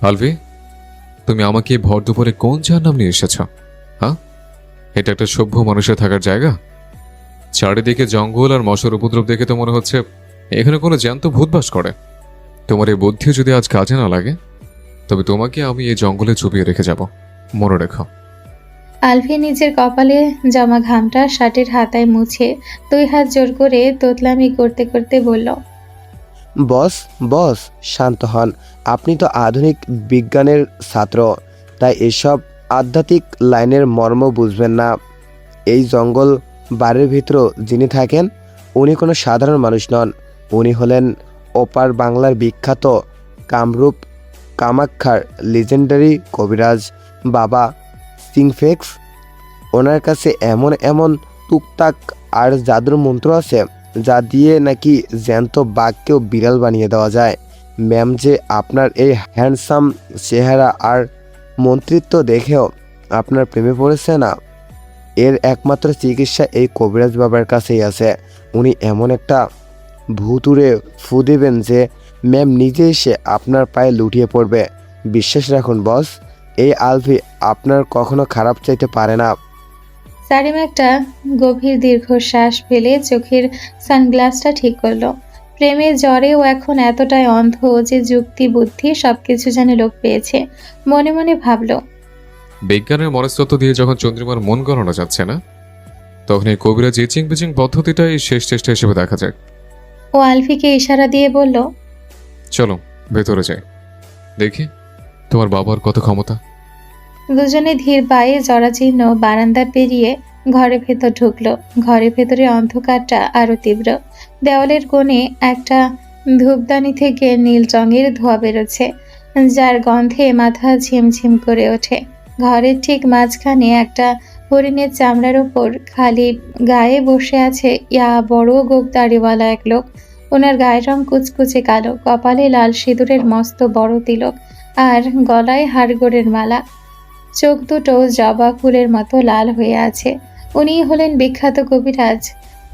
আলভি, তুমি আমাকে ভর দুপুরে কোন জাহান্নাম নিয়ে এসেছ? হ্যাঁ, এটা একটা সভ্য মানুষের থাকার জায়গা? চারিদিকে জঙ্গল আর মশার উপদ্রব দেখে তো মনে হচ্ছে এখানে কোনো জ্যান্ত ভূত বাস করে। তোমার এই বুদ্ধি যদি আজ কাজে না লাগে, তবে তোমাকে আমি এই জঙ্গলে চুপিয়ে রেখে যাব, মনে রেখো। আলফি নিজের কপালে জমা ঘামটা শার্টের হাতায় মুছে 2 হাত জোর করে তোতলামি করতে করতে বলল, বস বস শান্ত হন। আপনি তো আধুনিক বিজ্ঞানের ছাত্র, তাই এসব আধ্যাত্মিক লাইনের মর্ম বুঝবেন না। এই জঙ্গল বাড়ির ভিতর যিনি থাকেন, উনি কোনো সাধারণ মানুষ নন। উনি হলেন ওপার বাংলার বিখ্যাত কামরূপ কামাখ্যার লিজেন্ডারি কবিরাজ বাবা সিংফেক্স। ওনার কাছে এমন এমন টুকটাক আর জাদুর মন্ত্র আছে, যা দিয়ে নাকি জ্যান্ত বাঘকেও বিড়াল বানিয়ে দেওয়া যায়। ম্যাম, যে আপনার এই হ্যান্ডসাম চেহারা আর মন্ত্রিত্ব দেখেও আপনার প্রেমে পড়েছে না, এর একমাত্র চিকিৎসা এই কবিরাজ বাবার কাছেই আছে। উনি এমন একটা ভুতুড়ে ফু দেবেন যে ম্যাম নিজে এসে আপনার পায়ে লুটিয়ে পড়বে। বিশ্বাস রাখুন বস, এই আলভি আপনার কখনো খারাপ চাইতে পারে না। সারিম একটা গভীর দীর্ঘশ্বাস ফেলে চোখের সানগ্লাসটা ঠিক করলো। প্রেমের জ্বরে ও এখন এতটাই অন্ধ যে যুক্তি বুদ্ধি সবকিছু যেন লোপ পেয়েছে। মনে মনে ভাবলো, বিজ্ঞানের মনস্তত্ত্ব দিয়ে যখন চন্দ্রিমার মন গলানো যাচ্ছে না, তখন এই কবিরাজ ইচিং বিচিং পদ্ধতিটাই শেষ চেষ্টা হিসেবে দেখা যাক। ও আলফিকে ইশারা দিয়ে বলল, চলো ভেতরে যাই, দেখি তোমার বাবার কত ক্ষমতা। দুজনে ধীর পায়ে জরাচীর্ণ বারান্দা পেরিয়ে ঘরের ভেতর ঢুকলো। ঘরের ভেতরে অন্ধকারটা আরো তীব্র। দেওয়ালের কোণে একটা ধূপদানি থেকে নীল রঙের ধোঁয়া বেরোচ্ছে, যার গন্ধে মাথা ঝিমঝিম করে ওঠে। ঘরের ঠিক মাঝখানে একটা হরিণের চামড়ার ওপর খালি গায়ে বসে আছে বড় গোঁফদাড়িওয়ালা এক লোক। ওনার গায়ের রং কুচকুচে কালো, কপালে লাল সিঁদুরের মস্ত বড় তিলক আর গলায় হাড়গোড়ের মালা। চোখ দুটো জবা ফুলের মতো লাল হয়ে আছে। উনিই হলেন বিখ্যাত কবিরাজ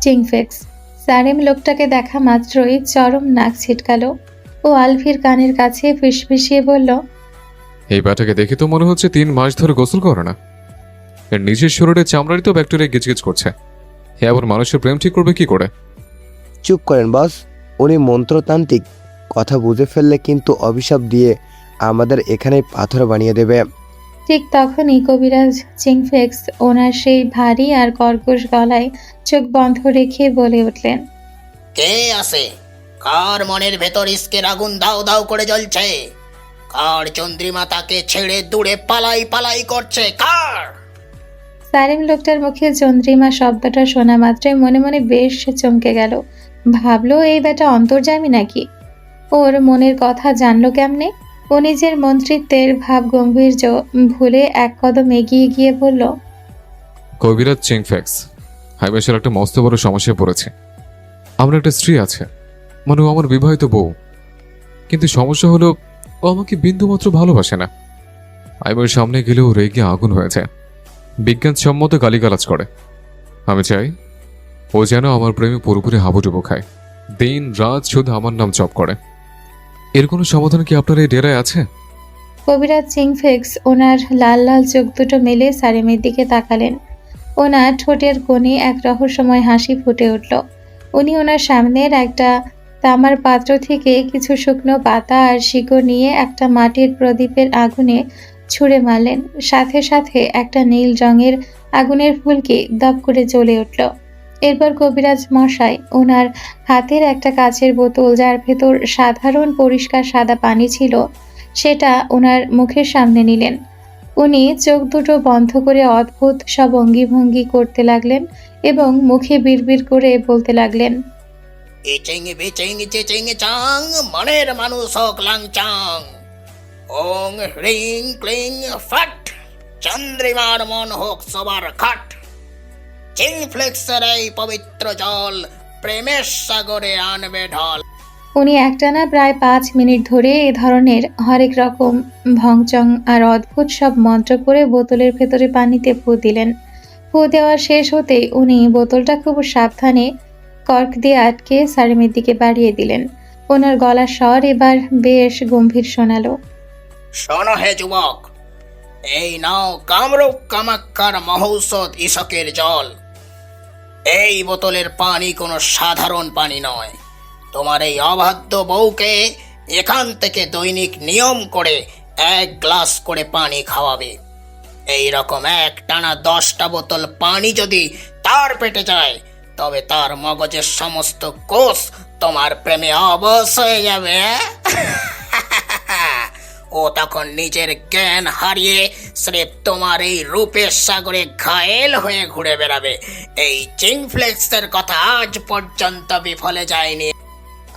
চিংফেক্স। সারেম লোকটাকে দেখা মাত্রই চরম নাক ছিটকালো। ও আলফির কানের কাছে ফিসফিসিয়ে বলল, এই ব্যাটাকে দেখে তো মনে হচ্ছে 3 মাস ধরে গোসল করে না। এর নিজের শরীরে চামড়ারই তো ব্যাকটেরিয়া গিজগিজ করছে। হে, আবার মানুষের প্রেম ঠিক করবে কি করে? চুপ করেন বস, উনি মন্ত্রতান্ত্রিক। কথা বুঝে ফেললে কিন্তু অভিশাপ দিয়ে আমাদের এখানে পাথর বানিয়ে দেবে। ঠিক তখনই কবিরাজ চিংফেক্স ওনার সেই ভারী আর কর্কশ গলায় চোখ বন্ধ রেখে বলে উঠলেন, কে আছে? কার মনের ভেতর ইস্কের আগুন দাও দাও করে জ্বলছে? কার চন্দ্রিমা তাকে ছেড়ে দূরে পালাই পালাই করছে? কার? সারিম লোকটার মুখে চন্দ্রিমা শব্দটা শোনা মাত্রই মনে মনে বেশ চমকে গেল। ভাবলো এই বেটা অন্তর্যামী নাকি? ওর মনের কথা জানলো কেমনে? ও নিজের মন্ত্রিত্বের ভাব গম্ভীর্য ভুলে এক কদম এগিয়ে গিয়ে বলল, কবিরাজ চিংফ্যাক্স, হাইবেশের একটা মস্ত বড় সমস্যায় পড়েছে। আমার একটা স্ত্রী আছে, মানে ও আমার বিবাহিত বউ। কিন্তু সমস্যা হলো, ও আমাকে বিন্দুমাত্র ভালোবাসে না। আইবার সামনে গেলেও রেগে আগুন হয়ে যায়, বিজ্ঞানসম্মত গালিগালাজ করে। আমি চাই ও যেন আমার প্রেমে পুরোপুরি হাবুডুবু খায়, দিন রাত শুধু আমার নাম জপ করে। এর কোনো সমাধান কি আপনার এই ডেরায় আছে? কবিরাজ চিংফেক্স ওনার লাল লাল চোখ দুটো মেলে সারিমের দিকে তাকালেন। ওনার ঠোঁটের কোণে এক রহস্যময় হাসি ফুটে উঠল। উনি ওনার সামনের একটা তামার পাত্র থেকে কিছু শুকনো পাতা আর শিকড় নিয়ে একটা মাটির প্রদীপের আগুনে ছুঁড়ে মারলেন। সাথে সাথে একটা নীল রঙের আগুনের ফুলকি দপ করে জ্বলে উঠল। এরপর কবিরাজ মশাই ওনার হাতের একটা কাচের বোতল, যার ভেতর সাধারণ পরিষ্কার সাদা পানি ছিল, সেটা ওনার মুখের সামনে নিলেন। উনি চোখ দুটো বন্ধ করে অদ্ভুত সব অঙ্গিভঙ্গি করতে লাগলেন এবং মুখে বিড়বিড় করে বলতে লাগলেন, ইচিং বিচিং চিচিং চাং, মনের মানুষ হোক লাংচাং। ওং হ্রিং ক্লিং ফট, চন্দ্রিমার মন হোক সবার খাট। চিংফ্লেক্সের এই পবিত্র জল প্রেমের সাগরে আনবে ঢল। উনি একটানা প্রায় 5 মিনিট ধরে এ ধরনের হরেক রকম ভংচং আর অদ্ভুত সব মন্ত্র করে বোতলের ভেতরে পানিতে ফু দিলেন। ফু দেওয়া শেষ হতেই উনি বোতলটা খুব সাবধানে কর্ক দিয়ে আটকে সারিমের দিকে বাড়িয়ে দিলেন। ওনার গলার স্বর এবার বেশ গম্ভীর শোনালো, শোনো হে যুবক, এই নাও কামরূপ কামাক্ষার মহৌষধ ইসকের জল। এই বোতলের পানি কোনো সাধারণ পানি নয়। তোমার এই অবাধ্য বউকে এখান থেকে দৈনিক নিয়ম করে 1 গ্লাস করে পানি খাওয়াবে। এই রকম একটানা 10টা বোতল পানি যদি তার পেটে যায়, তবে তার মগজের সমস্ত কোষ তোমার প্রেমে অবশ হয়ে যাবে। ও তখন নিজের জ্ঞান হারিয়ে স্রেফ তোমার এই রূপের সাগরে ঘায়েল হয়ে ঘুরে বেড়াবে। এই চিংফ্লেক্সের কথা আজ পর্যন্ত বিফলে যায়নি।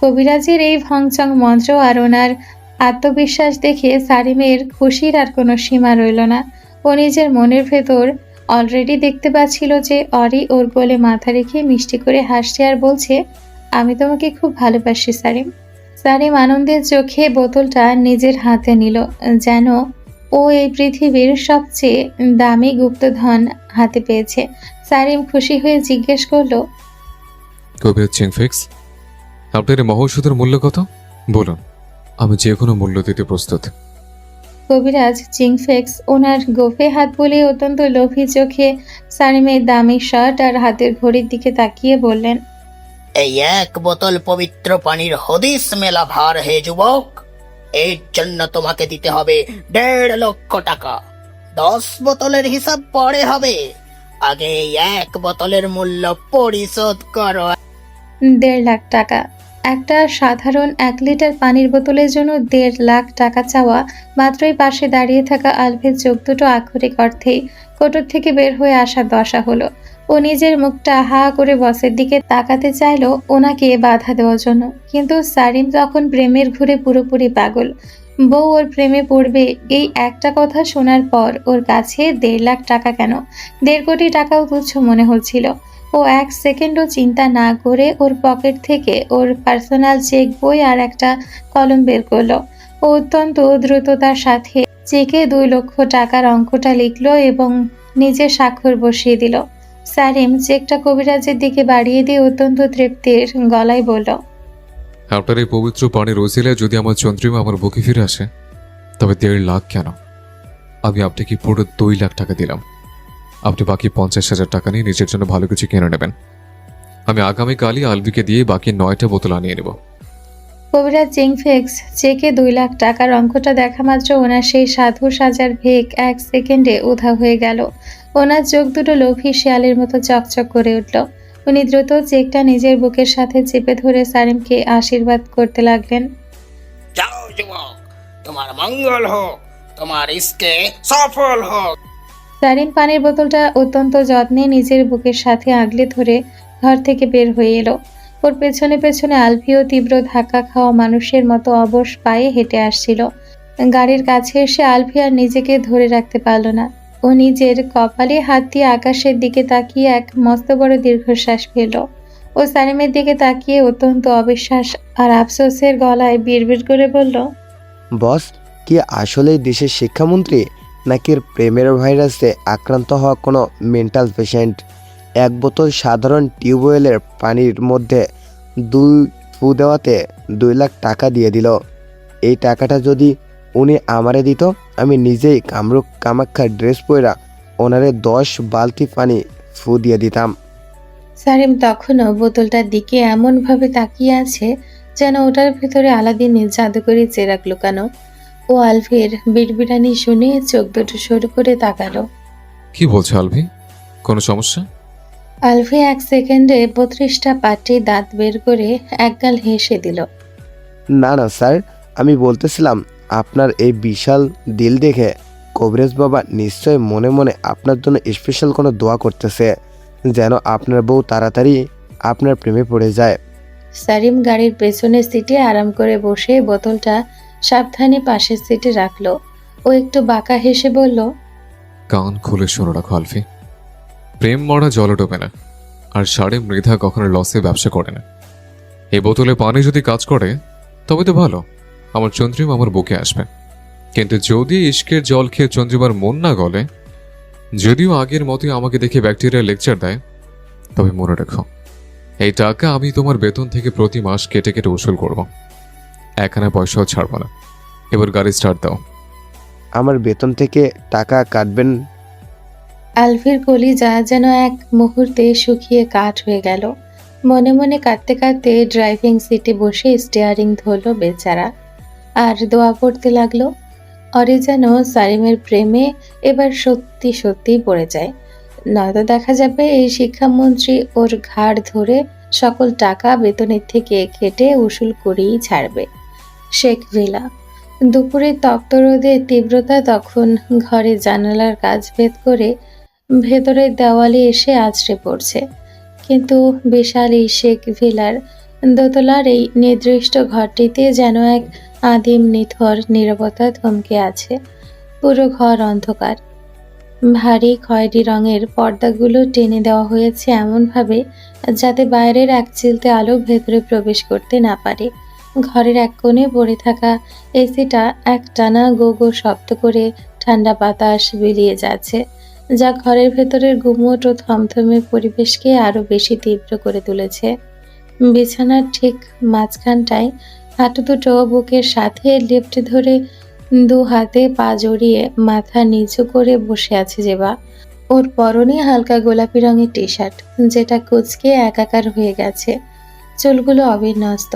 কবিরাজের এই ভংচং মন্ত্র আর ওনার আত্মবিশ্বাস দেখে সারিমের খুশির আর কোনো সীমা রইল না। ও নিজের মনের ভেতর অলরেডি দেখতে পাচ্ছিল যে অরি ওর কোলে মাথা রেখে মিষ্টি করে হাসছে আর বলছে, আমি তোমাকে খুব ভালোবাসি সারিম। সারিম আনন্দের চোখে বোতলটা নিজের হাতে নিল, যেন ও এই পৃথিবীর সবচেয়ে দামি গুপ্তধন হাতে পেয়েছে। সারিম খুশি হয়ে জিজ্ঞেস করলো, কবিরাজ চিংফিক্স, আপনার এই মহৌষধের মূল্য কত বলুন, আমি যে কোনো মূল্য দিতে প্রস্তুত। কবিরাজ চিংফেক্স ওনার গোফে হাত বলে অত্যন্ত লোভী চোখে সারিমের দামি শার্ট আর হাতের ঘড়ির দিকে তাকিয়ে বললেন, এই 1 বোতল পবিত্র পানির হদিস মেলা ভার হে যুবক। এর জন্য তোমাকে দিতে হবে 1.5 লক্ষ টাকা। 10 বোতলের হিসাব পরে হবে, আগে এই 1 বোতলের মূল্য পরিশোধ করো। 1.5 লাখ টাকা? একটা সাধারণ 1 লিটার পানির বোতলের জন্য 1.5 লাখ টাকা চাওয়া মাত্রই পাশে দাঁড়িয়ে থাকা আলভের চোখ দুটো আক্ষরিক অর্থেই কোটর থেকে বের হয়ে আসা দশা হলো। ও নিজের মুখটা হা করে বসের দিকে তাকাতে চাইলো ওনাকে বাধা দেওয়ার জন্য, কিন্তু সারিম তখন প্রেমের ঘুরে পুরোপুরি পাগল। বউ ওর প্রেমে পড়বে এই একটা কথা শোনার পর ওর কাছে 1.5 লাখ টাকা কেন, 1.5 কোটি টাকাও তুচ্ছ মনে হচ্ছিল। ও 1 সেকেন্ডও চিন্তা না করে ওর পকেট থেকে ওর পার্সোনাল চেক বই আর একটা কলম বের করলো। ও অত্যন্ত দ্রুততার সাথে চেকে 2 লক্ষ টাকার অঙ্কটা লিখলো এবং নিজে স্বাক্ষর বসিয়ে দিল। সারিম চেকটা কবিরাজের দিকে বাড়িয়ে দিয়ে অত্যন্ত তৃপ্তির গলায় বলল, আপনার এই পবিত্র পানির ওসিলায় যদি আমার চন্দ্রিমা আমার বুকে ফিরে আসে, তবে 1.5 লাখ কেন, আমি আপনাকে পুরো 2 লাখ টাকা দিলাম। আপনি বাকি 50,000 টাকা নিয়ে নিজের জন্য ভালো কিছু কিনে নেবেন। আমি আগামীকালই আলবিকে দিয়ে বাকি 9টা বোতল আনিয়ে নেব। কবিরাজ চিংফেক্স চেকে 2 লাখ টাকার অঙ্কটা দেখা মাত্র ওনার সেই সাধু সাজার ভেগ 1 সেকেন্ডে উধাও হয়ে গেল। ওনার চোখ দুটো লোভী শিয়ালের মতো চকচক করে উঠল। উনি দ্রুত চেকটা নিজের বুকের সাথে চেপে ধরে সারিমকে আশীর্বাদ করতে লাগলেন। যাও যুবক, তোমার মঙ্গল হোক, তোমার ইসকে সফল হোক। সারিম পানির বোতলটা অত্যন্ত যত্নে নিজের বুকের সাথে আগলে ধরে ঘর থেকে বের হয়ে এলো। ওর পেছনে পেছনে আলভিও তীব্র ধাক্কা খাওয়া মানুষের মতো অবশ পায়ে হেঁটে আসছিল। গাড়ির কাছে এসে আলভি আর নিজেকে ধরে রাখতে পারল না। ও নিজের কপালে হাত দিয়ে আকাশের দিকে তাকিয়ে এক মস্ত বড় দীর্ঘশ্বাস ফেলল। ও সারিমের দিকে তাকিয়ে অত্যন্ত অবিশ্বাস আর আফসোসের গলায় বিড়বিড় করে বলল, বস, কি আসলেই দেশের শিক্ষামন্ত্রী, নাকি এর প্রেমের ভাইরাসে আক্রান্ত হওয়া কোনো মেন্টাল পেশেন্ট? 1 বোতল সাধারণ টিউবওয়েলের পানির মধ্যে 2 ফু দেওয়াতে 2 লাখ টাকা দিয়ে দিল। এই টাকাটা যদি উনি আমারে দিত, আমি নিজেই কামরূপ কামাক্ষার ড্রেস পরা ওনারে 10 বালতি পানি ফু দিয়ে দিতাম। সারিম তখনও বোতলটার দিকে এমনভাবে তাকিয়ে আছে যেন ওটার ভেতরে আলাদিনের জাদুকরি চেরাগ লুকানো। ও আলভির বিড়বিড়ানি শুনে চোখ দুটো সরু করে তাকালো। কি বলছে আলভি, কোনো সমস্যা? আলভি 1 সেকেন্ডে 32টা পাটি দাঁত বের করে একগাল হেসে দিল। না না স্যার, আমি বলতেছিলাম আপনার এই বিশাল দিল দেখে কবিরাজ বাবা নিশ্চয় মনে মনে আপনার জন্য স্পেশাল কোনো দোয়া করতেছে, যেন আপনার বউ তাড়াতাড়ি আপনার প্রেমে পড়ে যায়। সারিম গাড়ির পেছনের সিটে আরাম করে বসে বোতলটা সাবধানে পাশের সিটে রাখলো। ও একটু বাঁকা হেসে বলল, কান খুলে শুনে রাখো আলফি, প্রেম মরা জলে ডোবে না, আর সাড়ে মৃধা কখনো লসে ব্যবসা করে না। এই বোতলে পানি যদি কাজ করে তবে তো ভালো, আমার চন্দ্রিমা আমার বুকে আসবে। কিন্তু যদি ইশকের জল খেয়ে চন্দ্রিমার মন না গলে, যদিও আগের মতোই আমাকে দেখে ব্যাকটেরিয়া লেকচার দেয়, তবে মনে রেখো এই টাকা আমি তোমার বেতন থেকে প্রতি মাস কেটে কেটে উসুল করব। 1 আনা পয়সাও ছাড়বো না। এবার গাড়ি স্টার্ট দাও, আমার বেতন থেকে টাকা কাটবেন? আলভির কলিজা যেন এক মুহূর্তে শুকিয়ে কাঠ হয়ে গেল। মনে মনে কাঁদতে কাঁদতে ড্রাইভিং সিটে বসে স্টিয়ারিং ধরল বেচারা, আর দোয়া পড়তে লাগলো। অরে যেন সারিমের প্রেমে এবার সত্যি সত্যিই পড়ে যায়, নয়তো দেখা যাবে এই শিক্ষামন্ত্রী ওর ঘাড় ধরে সকল টাকা বেতনের থেকে কেটে উসুল করেই ছাড়বে। শেখ ভিলা। দুপুরের তপ্ত রোদের তীব্রতা তখন ঘরের জানালার কাচ ভেদ করে ভেতরের দেওয়ালে এসে আছড়ে পড়ছে। কিন্তু বিশাল এই শেখ ভিলার দোতলার এই নির্দিষ্ট ঘরটিতে যেন এক আদিম নিথর নীরবতা থমকে আছে। পুরো ঘর অন্ধকার। ভারী খয়েরি রঙের পর্দাগুলো টেনে দেওয়া হয়েছে এমনভাবে যাতে বাইরের এক চিলতে আলো ভেতরে প্রবেশ করতে না পারে। ঘরের এক কোণে পড়ে থাকা এসিটা একটানা গো গো শব্দ করে ঠান্ডা বাতাস বিলিয়ে যাচ্ছে, যা ঘরের ভেতরের গুমোট ও থমথমে পরিবেশকে আরো বেশি তীব্র করে তুলেছে। বিছানার ঠিক মাঝখানটায় হাঁটু দুটো বুকের সাথে লেপ্টে ধরে দু হাতে পা জড়িয়ে মাথা নিচু করে বসে আছে জেবা। ওর পরনে হালকা গোলাপি রঙের টি শার্ট, যেটা কুঁচকে একাকার হয়ে গেছে। চুলগুলো অবিন্যস্ত,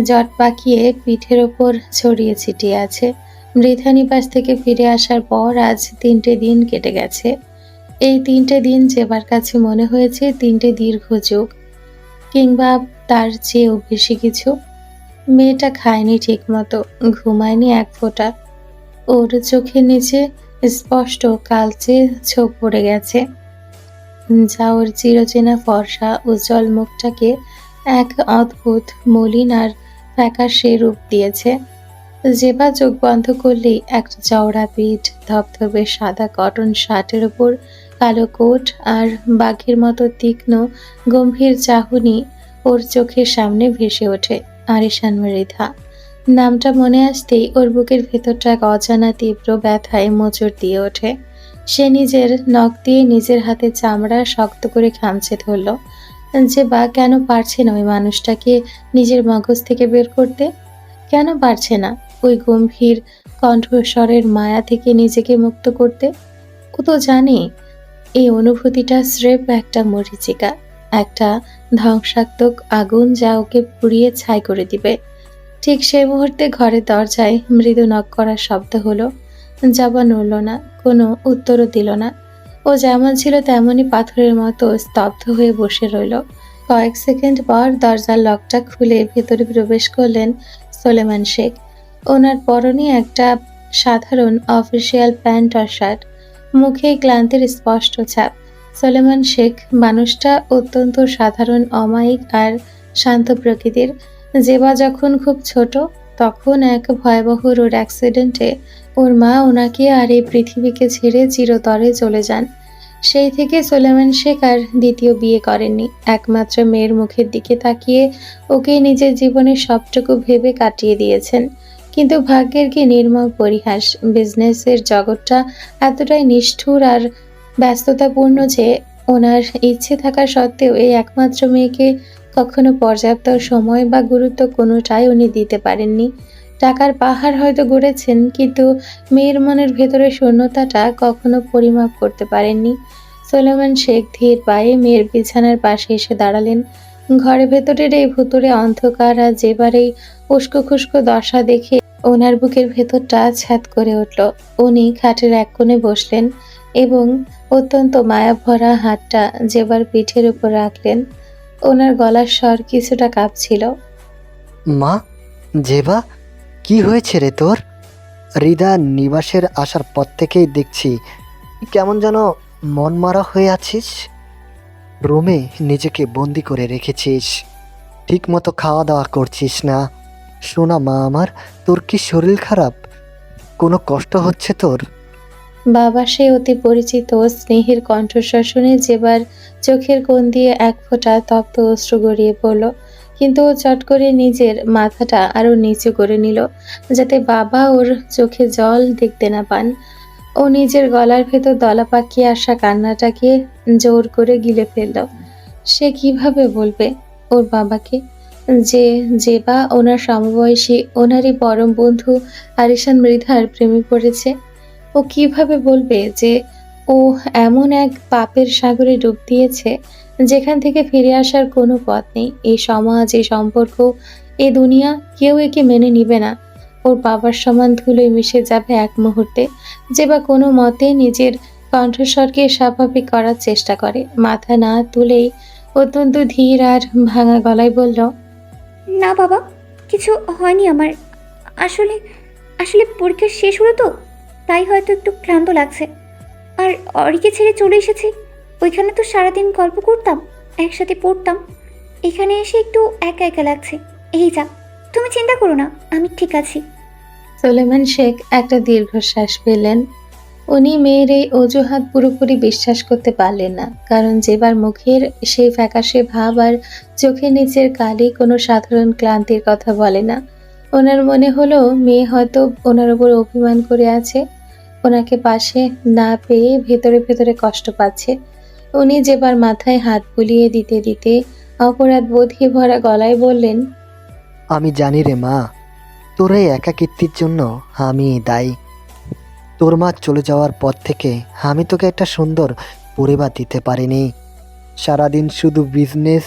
জট পাকিয়ে পিঠের ওপর ছড়িয়ে ছিটিয়ে আছে। মৃধা নিবাস থেকে ফিরে আসার পর আজ 3টে দিন কেটে গেছে। এই 3টে দিন জেবার কাছে মনে হয়েছে 3টে দীর্ঘ যুগ, কিংবা তার চেয়েও বেশি কিছু। মেয়েটা খায়নি ঠিক মতো, ঘুমায়নি এক ফোঁটা। ওর চোখের নিচে স্পষ্ট কালচে ছোপ পড়ে গেছে, যা ওর চিরচেনা ফর্সা উজ্জ্বল মুখটাকে এক অদ্ভুত মলিন আর ফ্যাকাশে রূপ দিয়েছে। জেবা চোখ বন্ধ করলেই একটা চওড়া পিঠ, ধবধবে সাদা কটন শার্টের ওপর কালো কোট আর বাঘের মতো তীক্ষ্ণ গম্ভীর চাহনি ওর চোখের সামনে ভেসে ওঠে। আরিশান মৃধা নামটা মনে আসতেই ওর বুকের ভেতরটা এক অজানা তীব্র ব্যথায় মোচড় দিয়ে ওঠে। সে নিজের নখ দিয়ে নিজের হাতে চামড়া শক্ত করে খামচে ধরল। যে বা কেন পারছে না ওই মানুষটাকে নিজের মগজ থেকে বের করতে? কেন পারছে না ওই গম্ভীর কণ্ঠস্বরের মায়া থেকে নিজেকে মুক্ত করতে? ও তো জানে এই অনুভূতিটা স্রেফ একটা মরীচিকা, একটা ধ্বংসাত্মক আগুন যা ওকে পুড়িয়ে ছাই করে দিবে। ঠিক সেই মুহূর্তে ঘরের দরজায় মৃদু নক করার শব্দ হলো। জবা নড়ল না, কোনো উত্তরও দিল না। ও যেমন ছিল তেমনই পাথরের মতো স্তব্ধ হয়ে বসে রইল। কয়েক সেকেন্ড পর দরজার লকটা খুলে ভেতরে প্রবেশ করলেন সোলেমান শেখ। ওনার পরনে একটা সাধারণ অফিসিয়াল প্যান্ট আর শার্ট, মুখে ক্লান্তির স্পষ্ট ছাপ। সোলেমান শেখ মানুষটা অত্যন্ত সাধারণ, অমায়িক আর শান্ত প্রকৃতির। জেবা যখন খুব ছোট, তখন এক ভয়াবহ রোড অ্যাক্সিডেন্টে ওর মা ওনাকে আর এই পৃথিবীকে ছেড়ে চিরতরে চলে যান। সেই থেকে সোলেমান শেখ আর দ্বিতীয় বিয়ে করেননি। একমাত্র মেয়ের মুখের দিকে তাকিয়ে ওকে নিজের জীবনের সবটুকু ভেবে কাটিয়ে দিয়েছেন। কিন্তু ভাগ্যের কি নির্মম পরিহাস, বিজনেসের জগৎটা এতটাই নিষ্ঠুর আর ব্যস্ততাপূর্ণ যে ওনার ইচ্ছে থাকা সত্ত্বেও এই একমাত্র মেয়েকে কখনো পর্যাপ্ত সময় বা গুরুত্ব কোনোটাই উনি দিতে পারেননি। টাকার পাহাড় হয়তো গড়েছেন, কিন্তু মেয়ের মনের ভেতরে শূন্যতাটা কখনো পরিমাপ করতে পারেননি। সোলেমান শেখ ধীর পায়ে মেয়ের বিছানার পাশে এসে দাঁড়ালেন। ঘরের ভেতরের এই ভুতুরে অন্ধকার আর যেবার এই উস্কো খুস্কো দশা দেখে ওনার বুকের ভেতরটা ছ্যাদ করে উঠল। উনি খাটের এক কোণে বসলেন এবং অত্যন্ত মায়াভরা হাতটা জেবার পিঠের উপর রাখলেন। ওনার গলার স্বর কিছুটা কাঁপছিল। মা, জেবা, কি হয়েছে রে তোর? হৃদা নিবাসের আসার পর থেকেই দেখছি কেমন যেন মন মারা হয়ে আছিস। রুমে নিজেকে বন্দি করে রেখেছিস, ঠিক মতো খাওয়া দাওয়া করছিস না। শোনা মা আমার, তোর কি শরীর খারাপ? কোনো কষ্ট হচ্ছে তোর? বাবা সে অতি পরিচিত স্নেহের কণ্ঠস্বর শুনে যেবার চোখের কোণ দিয়ে এক ফোঁটা তপ্ত অশ্রু গড়িয়ে পড়ল। কিন্তু ও চট করে নিজের মাথাটা আরো নিচু করে নিল, যাতে বাবা ওর চোখে জল দেখতে না পান। ও নিজের গলার ভেতর দলা পাকিয়ে আসা কান্নাটাকে জোর করে গিলে ফেলল। সে কিভাবে বলবে ওর বাবাকে যে বা ওনার সমবয়সী, ওনারই পরম বন্ধু আরিশান মৃধার প্রেমে পড়েছে? ও কিভাবে বলবে যে ও এমন এক পাপের সাগরে ডুব দিয়েছে যেখান থেকে ফিরে আসার কোনো পথ নেই? এই সমাজ, এই সম্পর্ক, এই দুনিয়া, কেউ একে মেনে নিবে না। ওর বাবার সমান ধুলোয় মিশে যাবে এক মুহূর্তে। যে বা কোনো মতে নিজের কণ্ঠস্বরকে স্বাভাবিক করার চেষ্টা করে, মাথা না তুলেই অত্যন্ত ধীর আর ভাঙা গলায় বলল, না বাবা, কিছু হয়নি আমার। আসলে আসলে পরীক্ষা শেষ হলো তো, তাই হয়তো একটু ক্লান্ত লাগছে। আর অরিকে ছেড়ে চলে এসেছি। ওইখানে তো সারাদিন গল্প করতাম, একসাথে পড়তাম। এখানে এসে একটু একা একা লাগছে। এই যা, তুমি চিন্তা করো না, আমি ঠিক আছি। সুলেমান শেখ একটা দীর্ঘশ্বাস ফেললেন। উনি মেয়ের এই অজুহাত পুরোপুরি বিশ্বাস করতে পারলেন না, কারণ যেবার মুখের সেই ফ্যাকাশে ভাব আর চোখের নিচের কালি কোনো সাধারণ ক্লান্তির কথা বলে না। ওনার মনে হলো মেয়ে হয়তো ওনার উপর অভিমান করে আছে, ওনাকে পাশে না পেয়ে ভেতরে ভেতরে কষ্ট পাচ্ছে। উনি যেবার মাথায় হাত বুলিয়ে দিতে দিতে অপরাধ বোধে ভরা গলায় বললেন, আমি জানি রে মা, তোর এই একাকিত্বের জন্য আমি দায়ী। তোর মা চলে যাওয়ার পর থেকে আমি তোকে একটা সুন্দর পরিবার দিতে পারিনি। সারাদিন শুধু বিজনেস,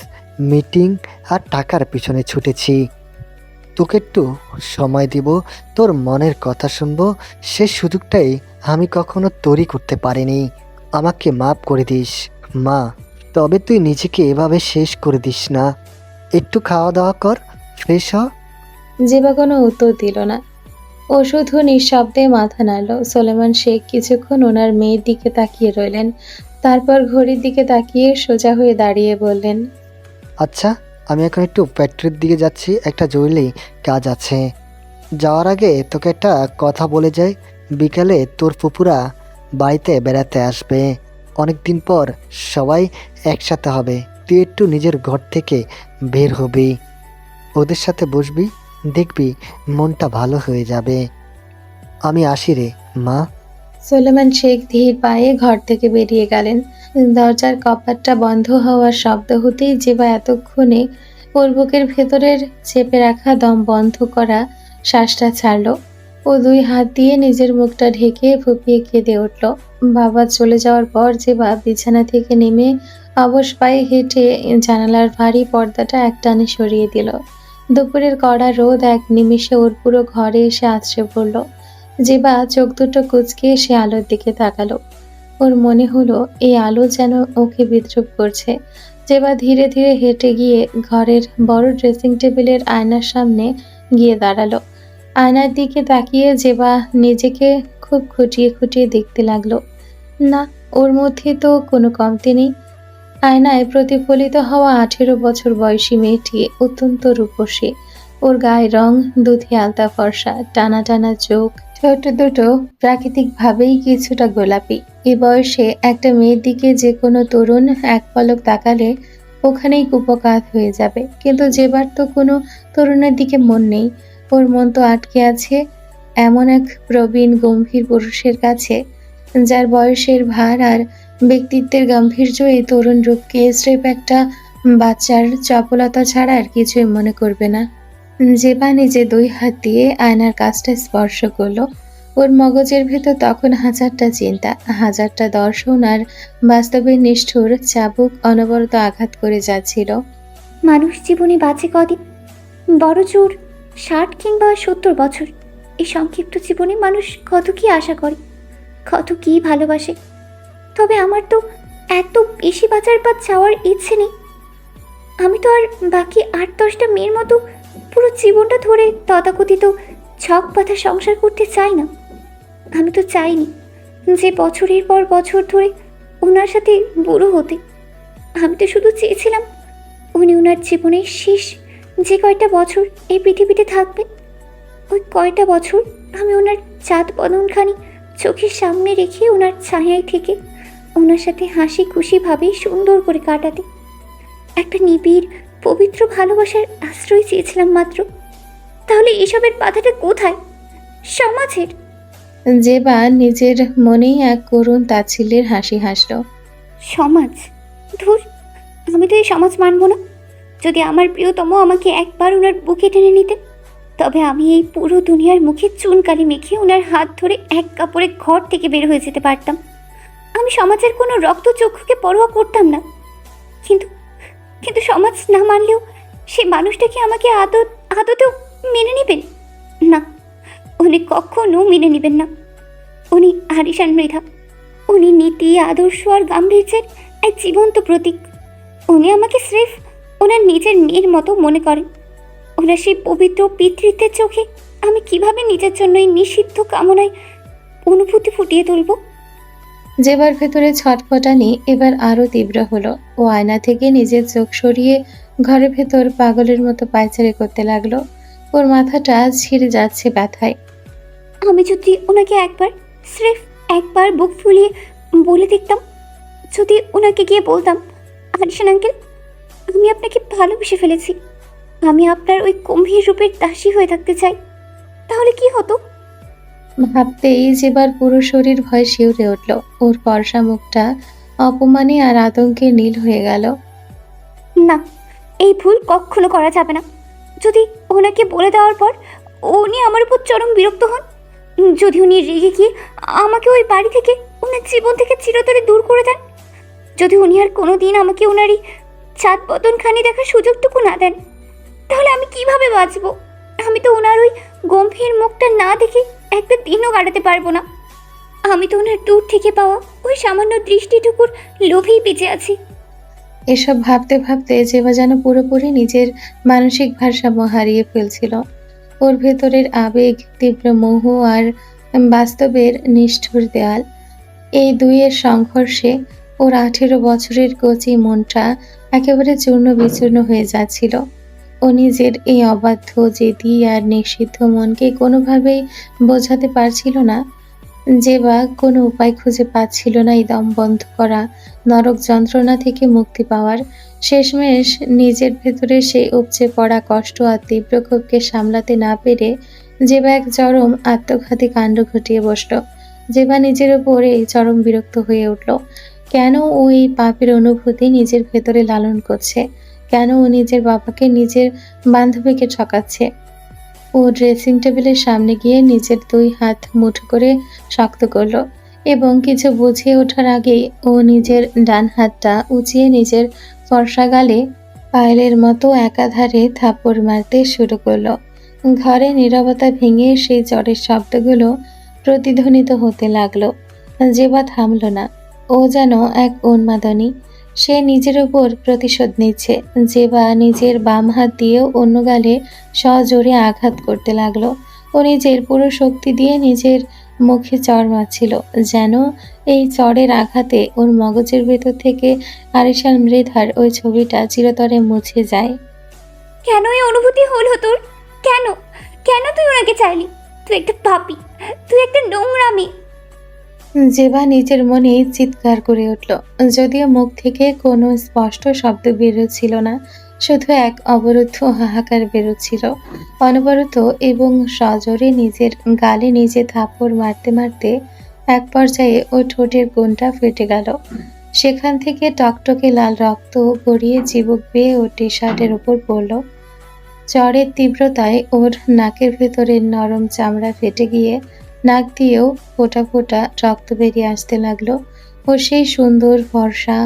মিটিং আর টাকার পিছনে ছুটেছি। তোকে একটু সময় দিব, তোর মনের কথা শুনবো, সে সুযোগটাই আমি কখনো তৈরি করতে পারিনি। আমাকে মাফ করে দিস মা, তবে তুই নিজেকে এভাবে শেষ করে দিস না। একটু খাওয়া দাওয়া কর, ফ্রেশ হ। যেবা কোনো উত্তর দিল না। ও শুধু নিঃশব্দে মাথা নাড়ল। সুলেমান শেখ কিছুক্ষণ ওনার মেয়ের দিকে তাকিয়ে রইলেন, তারপর ঘড়ির দিকে তাকিয়ে সোজা হয়ে দাঁড়িয়ে বললেন, আচ্ছা, আমি এখন একটু ফ্যাক্টরির দিকে যাচ্ছি, একটা জরুরি কাজ আছে। যাওয়ার আগে তোকে একটা কথা বলে যাই, বিকালে তোর ফুপুরা বাড়িতে বেড়াতে আসবে। অনেক দিন পর সবাই একসাথে হবে, তুই একটু নিজের ঘর থেকে বের হবি, ওদের সাথে বসবি, দেখবি মনটা ভালো হয়ে যাবে। আমি আসি রে মা। সুলেমান শেখ ধীর পায়ে ঘর থেকে বেরিয়ে গেলেন। দরজার কপাটটা বন্ধ হওয়ার শব্দ হতেই যেবা এতক্ষণে ওর বুকের ভেতরের চেপে রাখা দম বন্ধ করা শ্বাসটা ছাড়ল। ও দুই হাত দিয়ে নিজের মুখটা ঢেকে ফুপিয়ে কেঁদে উঠল। বাবা চলে যাওয়ার পর যেবা বিছানা থেকে নেমে অবশ পায়ে হেঁটে জানালার ভারী পর্দাটা একটানে সরিয়ে দিল। দুপুরের কড়া রোদ এক নিমিষে ওর পুরো ঘরে এসে আছড়ে পড়ল। যেবা চোখ দুটো কুঁচকে সে আলোর দিকে তাকালো। ওর মনে হলো এই আলো যেন ওকে বিদ্রুপ করছে। যেবা ধীরে ধীরে হেঁটে গিয়ে ঘরের বড় ড্রেসিং টেবিলের আয়নার সামনে গিয়ে দাঁড়ালো। আয়নার দিকে তাকিয়ে যেবা নিজেকে খুব খুঁটিয়ে খুঁটিয়ে দেখতে লাগলো। না, ওর মধ্যে তো কোনো কমতি নেই। আয়নায় প্রতিফলিত হওয়া 18 বছর বয়সী মেয়েটি অত্যন্ত রূপসী। ওর গায়ের রং দুধে আলতা ফর্সা, টানা টানা চোখ, ঠোঁট দুটো প্রাকৃতিকভাবেই কিছুটা গোলাপি। এই বয়সে একটা মেয়ের দিকে যে কোনো তরুণ এক পলক তাকালে ওখানেই কুপকাত হয়ে যাবে, কিন্তু যেবার তো কোনো তরুণের দিকে মন নেই। ওর মন তো আটকে আছে এমন এক প্রবীণ গম্ভীর পুরুষের কাছে, যার বয়সের ভার আর ব্যক্তিত্বের গাম্ভীর্য এই তরুণ রূপকে স্রেফ একটা বাচ্চার চপলতা ছাড়া আর কিছুই মনে করবে না। যেবা নিজে দুই হাত দিয়ে আয়নার কাছটা স্পর্শ করলো। ওর মগজের ভেতর তখন হাজারটা চিন্তা, হাজারটা দর্শন আর বাস্তবের নিষ্ঠুর চাবুক অনবরত আঘাত করে যাচ্ছিল। মানুষ জীবনে বাঁচে কদিন? বড় জোর 60 কিংবা 70 বছর। এই সংক্ষিপ্ত জীবনে মানুষ কত কি আশা করে, কত কি ভালোবাসে। তবে আমার তো এত বেশি বাঁচার বা চাওয়ার ইচ্ছে নেই। আমি তো আর বাকি 8-10টা মেয়ের মতো পুরো জীবনটা ধরে তথাকথিত ছক পাতা সংসার করতে চাই না। আমি তো চাইনি যে বছরের পর বছর ধরে ওনার সাথে বুড়ো হতে। আমি তো শুধু চেয়েছিলাম উনি ওনার জীবনের শেষ যে কয়টা বছর এই পৃথিবীতে থাকবেন, ওই কয়টা বছর আমি ওনার চাঁদ বদনখানি চোখের সামনে রেখে ওনার ছায়ায় থেকে ওনার সাথে হাসি খুশিভাবে সুন্দর করে কাটাতে। একটা নিবিড় পবিত্র ভালোবাসার আশ্রয় চেয়েছিলাম মাত্র। তাহলে এসবের বাধাটা কোথায়? সমাজের। যেবা নিজের মনেই এক করুণ তাচ্ছিল্যের হাসি হাসল। সমাজ? ধুর, আমি তো এই সমাজ মানব না। যদি আমার প্রিয়তম আমাকে একবার ওনার বুকে টেনে নিতেন, তবে আমি এই পুরো দুনিয়ার মুখে চুনকালি মেখে ওনার হাত ধরে এক কাপড়ে ঘর থেকে বের হয়ে যেতে পারতাম। আমি সমাজের কোনো রক্তচক্ষুকে পরোয়া করতাম না। কিন্তু কিন্তু সমাজ না মানলেও সেই মানুষটা কি আমাকে আদতেও মেনে নেবেন? না, উনি কখনো মেনে নেবেন না। উনি আরিশান মৃধা, উনি নীতি, আদর্শ আর গাম্ভীর্যের এক জীবন্ত প্রতীক। উনি আমাকে স্রেফ ওনার নিজের মেয়ের মতো মনে করেন। ওনার সেই পবিত্র পিতৃত্বের চোখে আমি কিভাবে নিজের জন্য এই নিষিদ্ধ কামনায় অনুভূতি ফুটিয়ে তুলব? জেবার ভেতরে ছটফটানি এবার আরো তীব্র হলো। ও আয়না থেকে নিজের চোখ সরিয়ে ঘরের ভেতর পাগলের মতো পায়চারি করতে লাগলো। ওর মাথাটা ছিঁড়ে যাচ্ছে ব্যথায়। আমি যদি ওনাকে স্রেফ একবার বুক ফুলিয়ে বলে দেখতাম, যদি ওনাকে গিয়ে বলতাম, আরিশান আঙ্কেল, আমি আপনাকে ভালোবেসে ফেলেছি, আমি আপনার ওই গম্ভীর রূপের দাসী হয়ে থাকতে চাই, তাহলে কি হতো? ভাবতেই জেবার পুরো শরীর ভয়ে শিউরে উঠল। ওর ফর্সা মুখটা অপমানে আর আতঙ্কে নীল হয়ে গেল। না, এই ভুল কখনো করা যাবে না। যদি ওনাকে বলে দেওয়ার পর উনি আমার উপর চরম বিরক্ত হন, যদি উনি রেগে গিয়ে আমাকে ওই বাড়ি থেকে, ওনার জীবন থেকে চিরতরে দূর করে দেন, যদি উনি আর কোনো দিন আমাকে ওনারই চাঁদ বদনখানি দেখার সুযোগটুকু না দেন, তাহলে আমি কিভাবে বাঁচবো? আমি তো ওনার ওই গম্ভীর মুখটা না দেখে একটা দিনও কাটাতে পারবো না। আমি তো ওনার দূর থেকে পাওয়া ওই সামান্য দৃষ্টিটুকুর লোভেই বেঁচে আছি। এসব ভাবতে ভাবতে জেবা যেন পুরোপুরি নিজের মানসিক ভারসাম্য হারিয়ে ফেলছিল। ওর ভেতরের আবেগ, তীব্র মোহ আর বাস্তবের নিষ্ঠুর দেয়াল, এই দুইয়ের সংঘর্ষে ওর 18 বছরের কচি মনটা একেবারে চূর্ণ বিচূর্ণ হয়ে যাচ্ছিল। ও নিজের এই অবাধ্য, জেদি আর নিষিদ্ধ মনকে কোনোভাবেই বোঝাতে পারছিল না, যে বা কোনো উপায় খুঁজে পাচ্ছিল না এই দম বন্ধ করা নরক যন্ত্রণা থেকে মুক্তি পাওয়ার। শেষমেশ নিজের ভেতরে সেই উপচে পড়া কষ্ট আর তীব্র ক্ষোভকে সামলাতে না পেরে জেবা এক চরম আত্মঘাতী কাণ্ড ঘটিয়ে বসল। জেবা নিজের উপর এই চরম বিরক্ত হয়ে উঠল। কেন ও এই পাপের অনুভূতি নিজের ভেতরে লালন করছে? কেন ও নিজের বাবাকে, নিজের বান্ধবীকে ঠকাচ্ছে? ও ড্রেসিং টেবিলের সামনে গিয়ে নিজের 2 হাত মুঠো করে শক্ত করলো এবং কিছু বুঝে ওঠার আগেই ও নিজের ডান হাতটা উঁচিয়ে নিজের ফর্সা গালে পায়েলের মতো একাধারে থাপ্পড় মারতে শুরু করলো। ঘরে নীরবতা ভেঙে সেই জ্বরের শব্দগুলো প্রতিধ্বনিত হতে লাগলো। জেবা থামলো না। ও যেন এক উন্মাদনী। সে নিজের উপর প্রতিশোধ নিচ্ছে। জেবা নিজের বাম হাত দিয়েও অন্য গালে সজোরে আঘাত করতে লাগলো। ও নিজের পুরো শক্তি দিয়ে নিজের মুখে চড় মারছিল, যেন এই চড়ের আঘাতে ওর মগজের ভেতর থেকে আরিশান মৃধার ওই ছবিটা চিরতরে মুছে যায়। কেন এই অনুভূতি হলো তোর? কেন কেন তুই ওনাকে চাইলি? তুই একটা পাপী, তুই একটা নোংরা মেয়ে। জেবা নিজের মনে চিৎকার করে উঠল, যদিও মুখ থেকে কোনো স্পষ্ট শব্দ বেরোচ্ছিল না, শুধু এক অবরুদ্ধ হাহাকার বেরোচ্ছিল অনবরত এবং সজোরে নিজের গালে নিজে থাপ্পড় মারতে মারতে এক পর্যায়ে ওই ঠোঁটের কোণটা ফেটে গেল। সেখান থেকে টকটকে লাল রক্ত গড়িয়ে চিবুক বেয়ে ওর টি শার্টের উপর পড়ল। জ্বরের তীব্রতায় ওর নাকের ভেতরের নরম চামড়া ফেটে গিয়ে নাক দিয়েও ফোঁটা ফোঁটা রক্ত বেরিয়ে আসতে লাগলো। ও সেই সুন্দর ফর্সা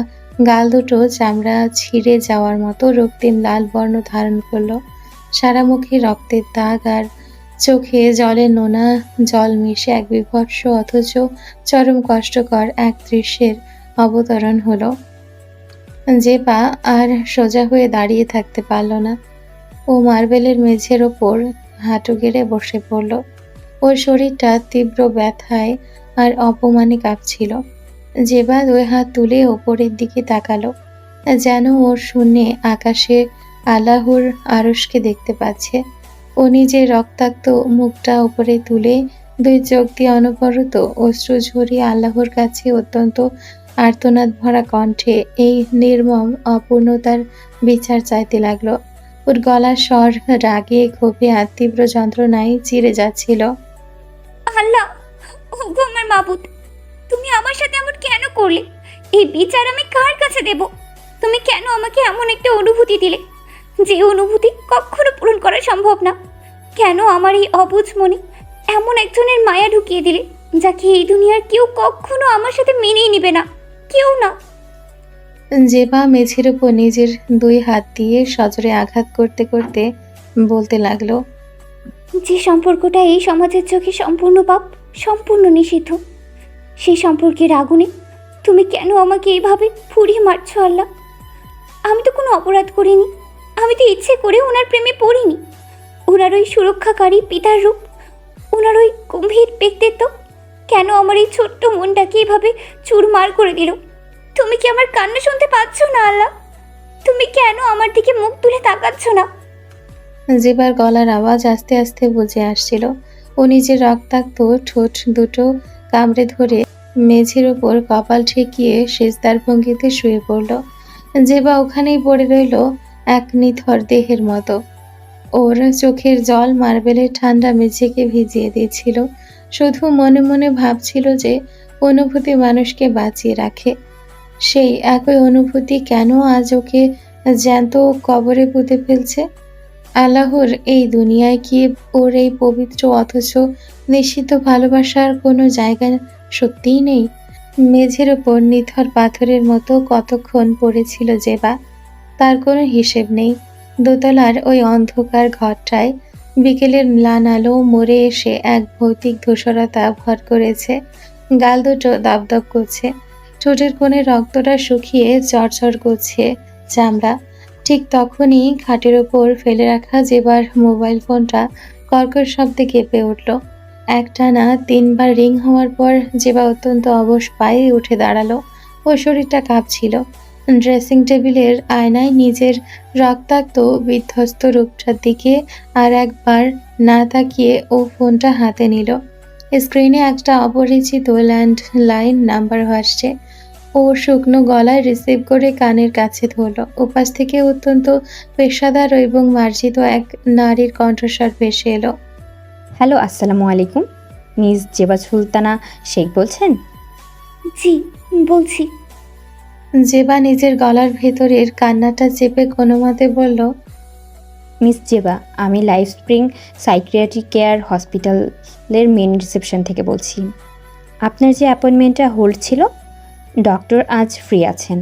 গাল দুটো চামড়া ছিঁড়ে যাওয়ার মতো রক্তিম লাল বর্ণ ধারণ করলো। সারা মুখে রক্তের দাগ আর চোখে জলের নোনা জল মিশে এক বিভৎস অথচ চরম কষ্টকর এক দৃশ্যের অবতরণ হলো। জেবা আর সোজা হয়ে দাঁড়িয়ে থাকতে পারল না। ও মার্বেলের মেঝের ওপর হাঁটু গেড়ে বসে পড়ল। ওর শরীরটা তীব্র ব্যথায় আর অপমানে কাঁপছিল। জেবা 2 হাত তুলে ওপরের দিকে তাকালো, যেন ওর শূন্যে আকাশে আল্লাহর আরশকে দেখতে পাচ্ছে। ও নিজের রক্তাক্ত মুখটা উপরে তুলে 2 চোখ দিয়ে অনবরত অশ্রু ঝরিয়ে আল্লাহর কাছে অত্যন্ত আর্তনাদ ভরা কণ্ঠে এই নির্মম অপূর্ণতার বিচার চাইতে লাগলো। ওর গলার স্বর রাগে, ক্ষোভে আর তীব্র যন্ত্রণায় চিরে যাচ্ছিল। আল্লাহ, ওগো আমার মাবুদ, তুমি আমার সাথে এমন কেন করলে? এই বিচার আমি কার কাছে দেব? তুমি কেন আমাকে এমন একটা অনুভূতি দিলে, যে অনুভূতি কখনো পূরণ করা সম্ভব না? কেন আমার এই অবুঝ মনে এমন একজনের মায়া ঢুকিয়ে দিলে, যাকে এই দুনিয়ার কেউ কখনো আমার সাথে মেনেই নেবে না, কেউ না। জেবা মেঝের উপর নিজের 2 হাত দিয়ে সজোরে আঘাত করতে করতে বলতে লাগলো, যে সম্পর্কটা এই সমাজের চোখে সম্পূর্ণ পাপ, সম্পূর্ণ নিষিদ্ধ, সেই সম্পর্কের আগুনে তুমি কেন আমাকে এইভাবে পুড়িয়ে মারছো আল্লাহ? আমি তো কোনো অপরাধ করিনি, আমি তো ইচ্ছে করে ওনার প্রেমে পড়িনি। ওনার ওই সুরক্ষাকারী পিতার রূপ, ওনার ওই গম্ভীর ব্যক্তিত্ব কেন আমার এই ছোট্ট মনটাকে এইভাবে চুরমার করে দিল? তুমি কি আমার কান্না শুনতে পাচ্ছ না আল্লাহ? তুমি কেন আমার দিকে মুখ তুলে তাকাচ্ছ না? জেবার গলার আওয়াজ আস্তে আস্তে বুঝে আসছিল। ও নিজের রক্তাক্ত ঠোঁট দুটো কামড়ে ধরে মেঝের ওপর কপাল ঠেকিয়ে সেজদার ভঙ্গিতে শুয়ে পড়ল। জেবা ওখানেই পড়ে রইল এক নিথর দেহের মতো। ওর চোখের জল মার্বেলের ঠান্ডা মেঝেকে ভিজিয়ে দিয়েছিল। শুধু মনে মনে ভাবছিল যে অনুভূতি মানুষকে বাঁচিয়ে রাখে, সেই একই অনুভূতি কেন আজ ওকে জ্যান্ত কবরে পুঁতে ফেলছে? আল্লাহর এই দুনিয়ায় কি ওর এই পবিত্র অথচ নিষিদ্ধ ভালোবাসার কোনো জায়গা সত্যিই নেই? মেঝের ওপর নিথর পাথরের মতো কতক্ষণ পড়েছিল জেবা, তার কোনো হিসেব নেই। দোতলার ওই অন্ধকার ঘরটায় বিকেলের ম্লান আলো মরে এসে এক ভৌতিক ধূসরতা ভর করেছে। গাল দুটো দপদপ করছে, ঠোঁটের কোণে রক্তটা শুকিয়ে চড়চড় করছে চামড়া। ঠিক তখনই খাটের ওপর ফেলে রাখা জেবার মোবাইল ফোনটা কর্কশ শব্দে কেঁপে উঠল। একটানা 3 বার রিং হওয়ার পর জেবা অত্যন্ত অবশ পায়ে উঠে দাঁড়ালো। ওর শরীরটা কাঁপছিল। ড্রেসিং টেবিলের আয়নায় নিজের রক্তাক্ত বিধ্বস্ত রূপটার দিকে আর একবার না তাকিয়ে ও ফোনটা হাতে নিল। স্ক্রিনে একটা অপরিচিত ল্যান্ডলাইন নাম্বার ভাসছে। ও শুকনো গলায় রিসিভ করে কানের কাছে ধরল। ওপাশ থেকে অত্যন্ত পেশাদার এবং মার্জিত এক নারীর কণ্ঠস্বর ভেসে এলো। হ্যালো, আসসালামু আলাইকুম। মিস জেবা সুলতানা শেখ বলছেন? জি, বলছি। জেবা নিজের গলার ভেতরের কান্নাটা চেপে কোনো মতে বলল, মিস জেবা, আমি লাইফ স্প্রিং সাইকিয়াট্রিক কেয়ার হসপিটালের মেন রিসেপশন থেকে বলছি। আপনার যে অ্যাপয়েন্টমেন্টটা হোল্ড ছিল, ডক্টর আজ ফ্রি আছেন।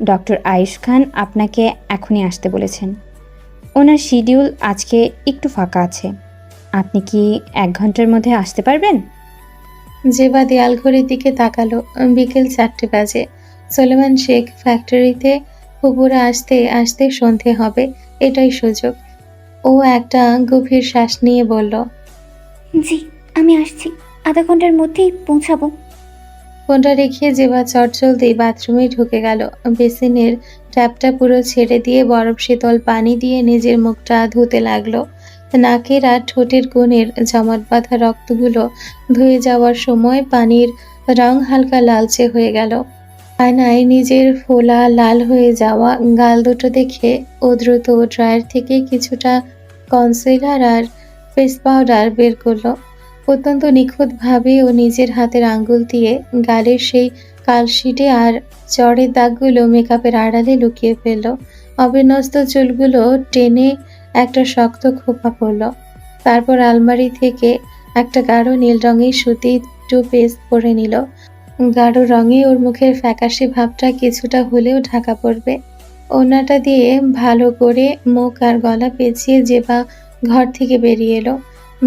ডক্টর আয়ুষ খান আপনাকে এখনই আসতে বলেছেন। ওনার শিডিউল আজকে একটু ফাঁকা আছে। আপনি কি 1 ঘন্টার মধ্যে আসতে পারবেন? জেবা দেয়াল ঘড়ির দিকে তাকালো। বিকেল 4টে বাজে। সোলেমান শেখ ফ্যাক্টরিতে হুবুরা আসতে আসতে সন্ধে হবে, এটাই সুযোগ। ও একটা গভীর শ্বাস নিয়ে বলল, জি, আমি আসছি, আধা ঘন্টার মধ্যেই পৌঁছাবো। ফোনটা রেখে জেবা চটজলদি বাথরুমে ঢুকে গেল। বেসিনের ট্যাপটা পুরো ছেড়ে দিয়ে বরফ শীতল পানি দিয়ে নিজের মুখটা ধুতে লাগলো। নাকের আর ঠোঁটের কোণের জমাট বাঁধা রক্তগুলো ধুয়ে যাওয়ার সময় পানির রং হালকা লালচে হয়ে গেল। আয়নায় নিজের ফোলা লাল হয়ে যাওয়া গাল দুটো দেখে ও দ্রুত ড্রায়ার থেকে কিছুটা কনসিলার আর ফেস পাউডার বের করলো। অত্যন্ত নিখুঁতভাবে ও নিজের হাতের আঙ্গুল দিয়ে গালের সেই কালশিটে আর চড়ের দাগগুলো মেকআপের আড়ালে লুকিয়ে ফেলল। অবিন্যস্ত চুলগুলো টেনে একটা শক্ত খোপা পড়ল। তারপর আলমারি থেকে একটা গাঢ় নীল রঙের সুতির টুপিস পরে নিল। গাঢ় রঙে ওর মুখের ফ্যাকাশে ভাবটা কিছুটা হলেও ঢাকা পড়বে। ওড়নাটা দিয়ে ভালো করে মুখ আর গলা পেঁচিয়ে জেবা ঘর থেকে বেরিয়ে এলো।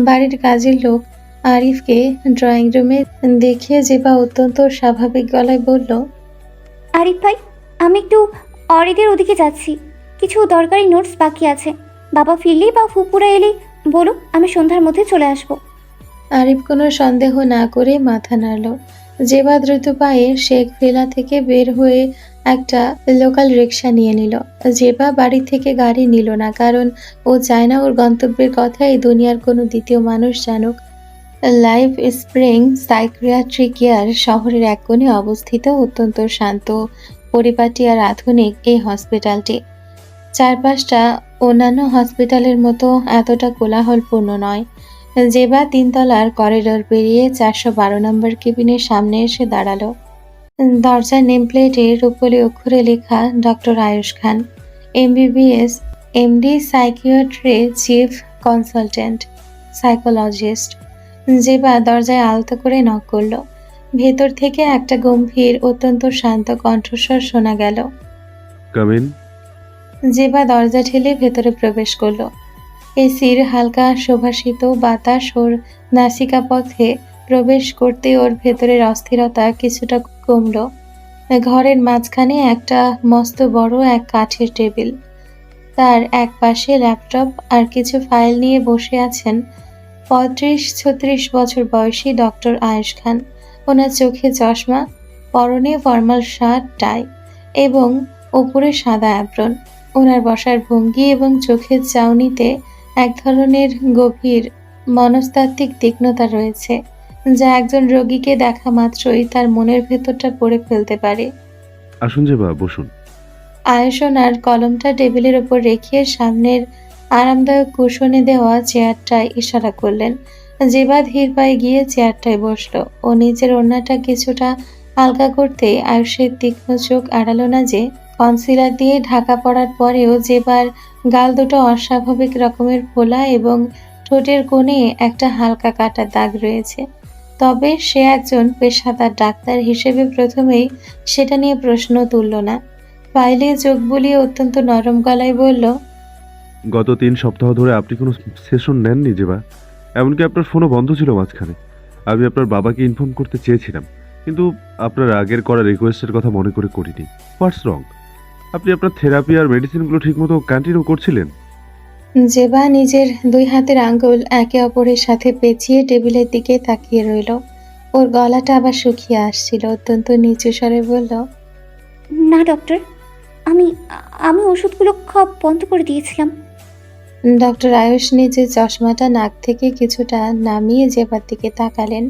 বাড়ির কাজের লোক আরিফকে ড্রয়িং রুমে দেখে জেবা অত্যন্ত স্বাভাবিক গলায় বলল, আরিফ ভাই, আমি একটু অরিদের ওদিকে যাচ্ছি, কিছু দরকারি নোটস বাকি আছে। বাবা ফিরলেই বা ফুপুরা এলেই বলো, আমি সন্ধ্যার মধ্যে চলে আসবো। আরিফ কোনো সন্দেহ না করে মাথা নাড়ল। জেবা দ্রুত পায়ে শেখ ভিলা থেকে বের হয়ে একটা লোকাল রিক্সা নিয়ে নিল। জেবা বাড়ি থেকে গাড়ি নিল না, কারণ ও চায় না ওর গন্তব্যের কথা এই দুনিয়ার কোনো দ্বিতীয় মানুষ জানুক। লাইফ স্প্রিং সাইকিয়াট্রিক কেয়ার শহরের এক কোণে অবস্থিত অত্যন্ত শান্ত, পরিপাটি আর আধুনিক এই হসপিটালটি। চারপাশটা অন্যান্য হসপিটালের মতো এতটা কোলাহলপূর্ণ নয়। জেবা 3 তলার করিডোর পেরিয়ে 412 নম্বর কেবিনের সামনে এসে দাঁড়ালো। দরজার নেম প্লেটে রূপলি অক্ষরে লেখা ডক্টর আয়ুষ খান, MBBS, MD psychiatry chief consultant. Psychologist. Zeba দরজায় আলতো করে নক করলো। ভেতর থেকে একটা গম্ভীর, অত্যন্ত শান্ত কণ্ঠস্বর শোনা গেল। কামিন। জেবা দরজা ঠেলে ভেতরে প্রবেশ করলো। এসির হালকা সুভাষিত বাতাস ওর নাসিকা পথে প্রবেশ করতে ওর ভেতরের অস্থিরতা কিছুটা কমলো। ঘরের মাঝখানে একটা মস্ত বড় এক কাঠের টেবিল, তার এক পাশে ল্যাপটপ আর কিছু ফাইল নিয়ে বসে আছেন 35-36 বছর বয়সী ডক্টর আয়েশ খান। ওনার চোখে চশমা, পরনে ফর্মাল শার্ট, টাই এবং ওপরে সাদা অ্যাপ্রন। ওনার বসার ভঙ্গি এবং চোখের চাউনিতে এক ধরনের গভীর মনস্তাত্ত্বিক তীক্ষ্ণতা রয়েছে, যা একজন রোগীকে দেখা মাত্রই তার মনের ভেতরটা পড়ে ফেলতে পারে। আসুন জেবা, বসুন। আয়েশ ওনার কলমটা টেবিলের ওপর রেখে সামনের আরামদায়ক কুশনে দেওয়া চেয়ারটায় ইশারা করলেন। জেবা ধীর পায়ে গিয়ে চেয়ারটায় বসলো। ও নিজের ওড়নাটা কিছুটা হালকা করতে আয়ুষের তীক্ষ্ণ চোখ এড়ালো না যে কনসিলার দিয়ে ঢাকা পড়ার পরেও জেবার গাল দুটো অস্বাভাবিক রকমের ফোলা এবং ঠোঁটের কোণে একটা হালকা কাটা দাগ রয়েছে। তবে সে একজন পেশাদার ডাক্তার হিসেবে প্রথমেই সেটা নিয়ে প্রশ্ন তুলল না। ফাইলে চোখ বুলিয়ে অত্যন্ত নরম গলায় বলল, গত 3 সপ্তাহ ধরে আপনি কোনো সেশন নেননি জেবা। এমনকি আপনার ফোনও বন্ধ ছিল মাঝখানে। আমি আপনার বাবাকে ইনফর্ম করতে চেয়েছিলাম, কিন্তু আপনার আগের করা রিকোয়েস্টের কথা মনে করে করিনি। হোয়াটস রং? আপনি আপনার থেরাপি আর মেডিসিনগুলো ঠিকমতো কন্টিনিউ করছিলেন? জেবা নিজের 2 হাতের আঙ্গুল একে অপরের সাথে পেঁচিয়ে টেবিলের দিকে তাকিয়ে রইল। ওর গলাটা আবার শুকিয়ে আসছিল। অত্যন্ত নিচু স্বরে বলল, না ডক্টর, আমি আমি ওষুধগুলো খাওয়া বন্ধ করে দিয়েছিলাম। ডক্টর আয়ুষ নিজের চশমাটা নাক থেকে কিছুটা নামিয়ে জেবার দিকে তাকালেন।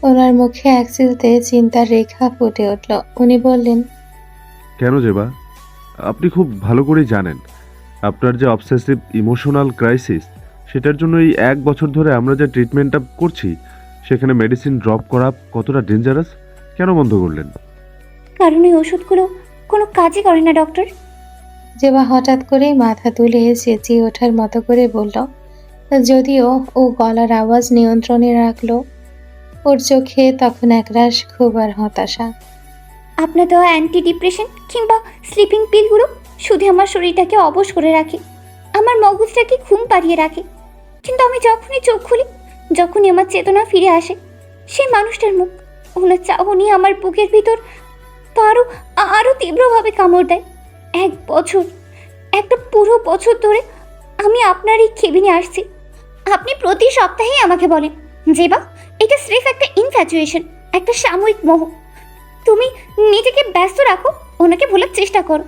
ওনার মুখে এক চিলতে চিন্তার রেখা ফুটে উঠল। উনি বললেন, কেন জেবা? আপনি খুব ভালো করেই জানেন আপনার যে অবসেসিভ ইমোশনাল ক্রাইসিস, সেটার জন্য এই 1 বছর ধরে আমরা যে ট্রিটমেন্টটা করছি সেখানে মেডিসিন ড্রপ করা কতটা ডেঞ্জারাস। কেন বন্ধ করলেন? কারণ এই ওষুধগুলো কোনো কাজই করে না ডক্টর। জেবা হঠাৎ করে মাথা তুলে চেঁচিয়ে ওঠার মতো করে বলল, যদিও ও গলার আওয়াজ নিয়ন্ত্রণে রাখলো। ওর চোখে তখন একরাশ ক্ষোভ আর হতাশা। আপনার দেওয়া অ্যান্টি ডিপ্রেশন কিংবা স্লিপিং পিলগুলো শুধু আমার শরীরটাকে অবশ করে রাখে, আমার মগজটাকে ঘুম পাড়িয়ে রাখে। কিন্তু আমি যখনই চোখ খুলি, যখনই আমার চেতনা ফিরে আসে, সেই মানুষটার মুখ, ওনার চাহনি আমার বুকের ভিতর তো আরও তীব্রভাবে কামড় দেয়। 1 বছর, একটা পুরো বছর ধরে আমি আপনার এই কেবিনে আসছি। আপনি প্রতি সপ্তাহেই আমাকে বলেন, জেবা, এটা স্রেফ একটা ইনফ্যাচুয়েশন, একটা সাময়িক মোহ। তুমি নিজেকে ব্যস্ত রাখো, ওনাকে ভোলার চেষ্টা করো।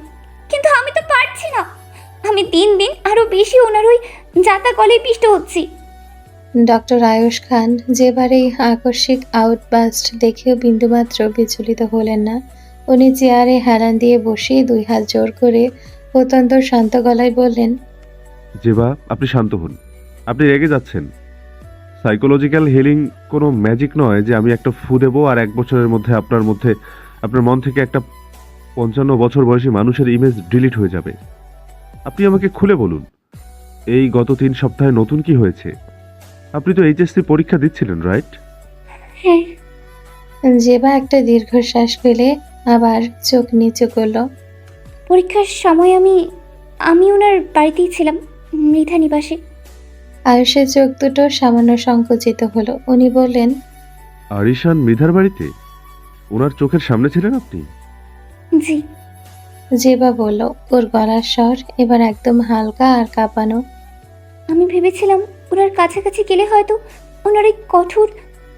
কিন্তু আমি তো পারছি না। আমি দিন দিন আরও বেশি ওনার ওই জাতা গলায় পিষ্ট হচ্ছি। ডক্টর আয়ুষ খান জেবার এই আকস্মিক আউটবাস্ট দেখেও বিন্দুমাত্র বিচলিত হলেন না। উনি চেয়ারে হেলান দিয়ে বসিয়ে 2 হাত জোর করে অত্যন্ত শান্ত গলায় বললেন, জেবা, আপনি শান্ত হন। আপনি রেগে যাচ্ছেন। সাইকোলজিক্যাল হিলিং কোনো ম্যাজিক নয় যে আমি একটা ফু দেবো আর 1 বছরের মধ্যে আপনার মন থেকে একটা 55 বছর বয়সী মানুষের ইমেজ ডিলিট হয়ে যাবে। আপনি আমাকে খুলে বলুন, এই গত 3 সপ্তাহে নতুন কি হয়েছে? আপনি তো এইচএসসি পরীক্ষা দিচ্ছিলেন, রাইট? হ্যাঁ, জেবা একটা দীর্ঘশ্বাস ফেলে আবার চোখ নিচু করলো। পরীক্ষার সময় আমি ওনার বাড়িতেই ছিলাম, মৃধা নিবাসে। আয়ুষের চোখ দুটো সামান্য সংকুচিত হলো। উনি বললেন, আরিশান মৃধার বাড়িতে? ওনার চোখের সামনে ছিলেন আপনি? জি। জেবা বলল, ওর গলার স্বর এবার একদম হালকা আর কাঁপানো। আমি ভেবেছিলাম ওনার কাছাকাছি গেলে হয়তো ওনার এই কঠোর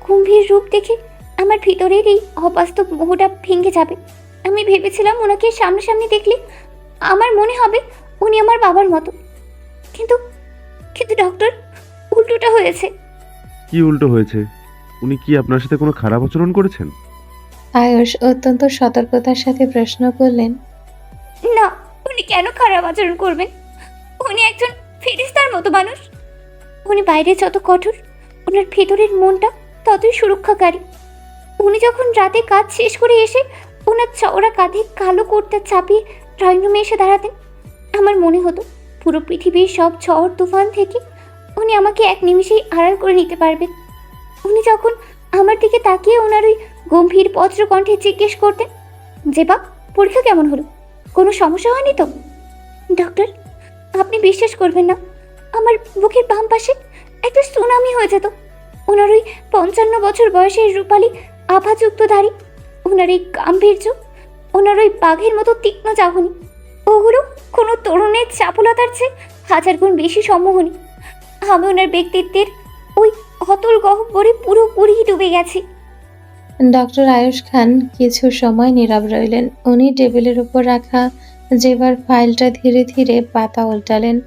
গম্ভীর রূপ দেখে আমার ভিতরের এই অবাস্তব মোহটা ভেঙে যাবে। আমি ভেবেছিলাম ওনাকে সামনাসামনি দেখলে আমার মনে হবে উনি আমার বাবার মতো। কিন্তু কিন্তু ডক্টর, উল্টোটা হয়েছে। কি উল্টো হয়েছে? উনি কি আপনার সাথে কোনো খারাপ আচরণ করেছেন? আয়ুষ অত্যন্ত সতর্কতার সাথে প্রশ্ন করলেন, না, উনি কেন খারাপ আচরণ করবেন? উনি একজন ফেরেশতার মতো মানুষ। উনি বাইরে যত কঠোর, ওনার ভেতরের মনটা ততই সুরক্ষাকারী। উনি যখন রাতে কাজ শেষ করে এসে ওনার চওড়া কাঁধে কালো কোটটা চাপিয়ে ড্রয়িং রুমে এসে দাঁড়াতেন, আমার মনে হতো পুরো পৃথিবীর সব ঝড় তুফান থেকে উনি আমাকে এক নিমিষেই আড়াল করে নিতে পারবেন। উনি যখন আমার দিকে তাকিয়ে ওনার ওই গম্ভীর বজ্র কণ্ঠে জিজ্ঞেস করতেন, জেবা পরীক্ষা কেমন হলো, কোনো সমস্যা হয়নি তো? ডক্টর, আপনি বিশ্বাস করবেন না, আমার বুকের বাম পাশে একটা সুনামি হয়ে যেত। ওনার ওই 55 বছর বয়সের রূপালী আভাযুক্ত দাড়ি, ওনার এই গাম্ভীর্য, ওনার ওই বাঘের মতো তীক্ষ্ণ চাহনি, ওগুলো কোনো তরুণের চাপলতার চেয়ে 1000 গুণ বেশি সম্মোহনী। আমি ওনার ব্যক্তিত্বের ওই অতল গহ্বরে পুরোপুরি ডুবে গেছি। ডক্টর আয়ুষ খান কিছু সময় নীরব রইলেন। উনি টেবিলের উপর রাখা জেবার ফাইলটা ধীরে ধীরে পাতা উল্টালেন।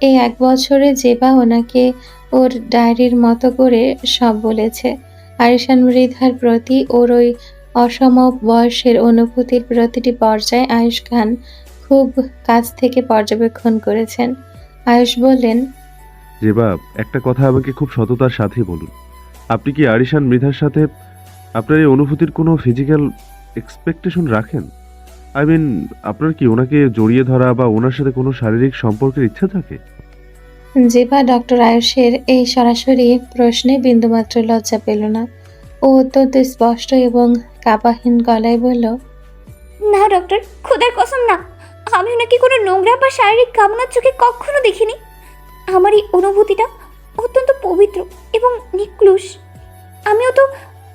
এই 1 বছরে জেবা ওনাকে ওর ডায়েরির মতো করে সব বলেছে। আরিশান মৃধার প্রতি ওর ওই অসম বয়সের অনুভূতির প্রতিটি পর্যায়ে আয়ুষ খান খুব কাছ থেকে পর্যবেক্ষণ করেছেন। আয়ুষ বললেন, জেবা, একটা কথা আমাকে খুব সততার সাথে বলুন। আপনি কি আরিশান মৃধার সাথে আপনার এই অনুভূতির কোনো ফিজিক্যাল এক্সপেকটেশন রাখেন? আই মিন, আপনার কি ওনাকে জড়িয়ে ধরা বা ওনার সাথে কোনো শারীরিক সম্পর্কের ইচ্ছা থাকে? জেবা ডক্টর আয়ুষের এই সরাসরি প্রশ্নে বিন্দুমাত্র লজ্জা পেল না। ও অত্যন্ত স্পষ্ট এবং কাঁপাহীন গলায় বলল, না ডক্টর, খোদার কসম না, আমি ওনাকে কোনো নোংরা বা শারীরিক কামনার চোখে কখনো দেখিনি। আমার এই অনুভূতিটা অত্যন্ত পবিত্র এবং নিকলুষ। আমিও তো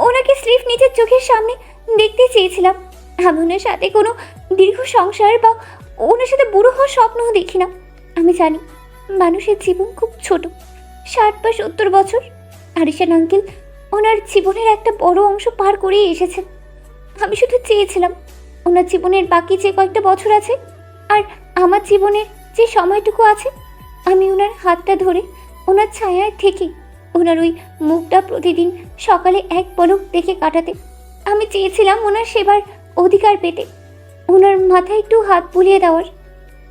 ওনাকে স্রেফ নিজের চোখের সামনে দেখতে চেয়েছিলাম। আমি ওনার সাথে কোনো দীর্ঘ সংসার বা ওনার সাথে বুড়ো হওয়ার স্বপ্নও দেখি না। আমি জানি মানুষের জীবন খুব ছোট, 60 বা 70 বছর। আরিশান আঙ্কেল ওনার জীবনের একটা বড় অংশ পার করেই এসেছেন। আমি শুধু চেয়েছিলাম ওনার জীবনের বাকি যে কয়েকটা বছর আছে আর আমার জীবনের যে সময়টুকু আছে, আমি ওনার হাতটা ধরে ওনার ছায়ায় থেকে ওনার ওই মুখটা প্রতিদিন সকালে এক পলক দেখে কাটাতে। আমি চেয়েছিলাম ওনার সেবার অধিকার পেতে, ওনার মাথায় একটু হাত বুলিয়ে দেওয়ার,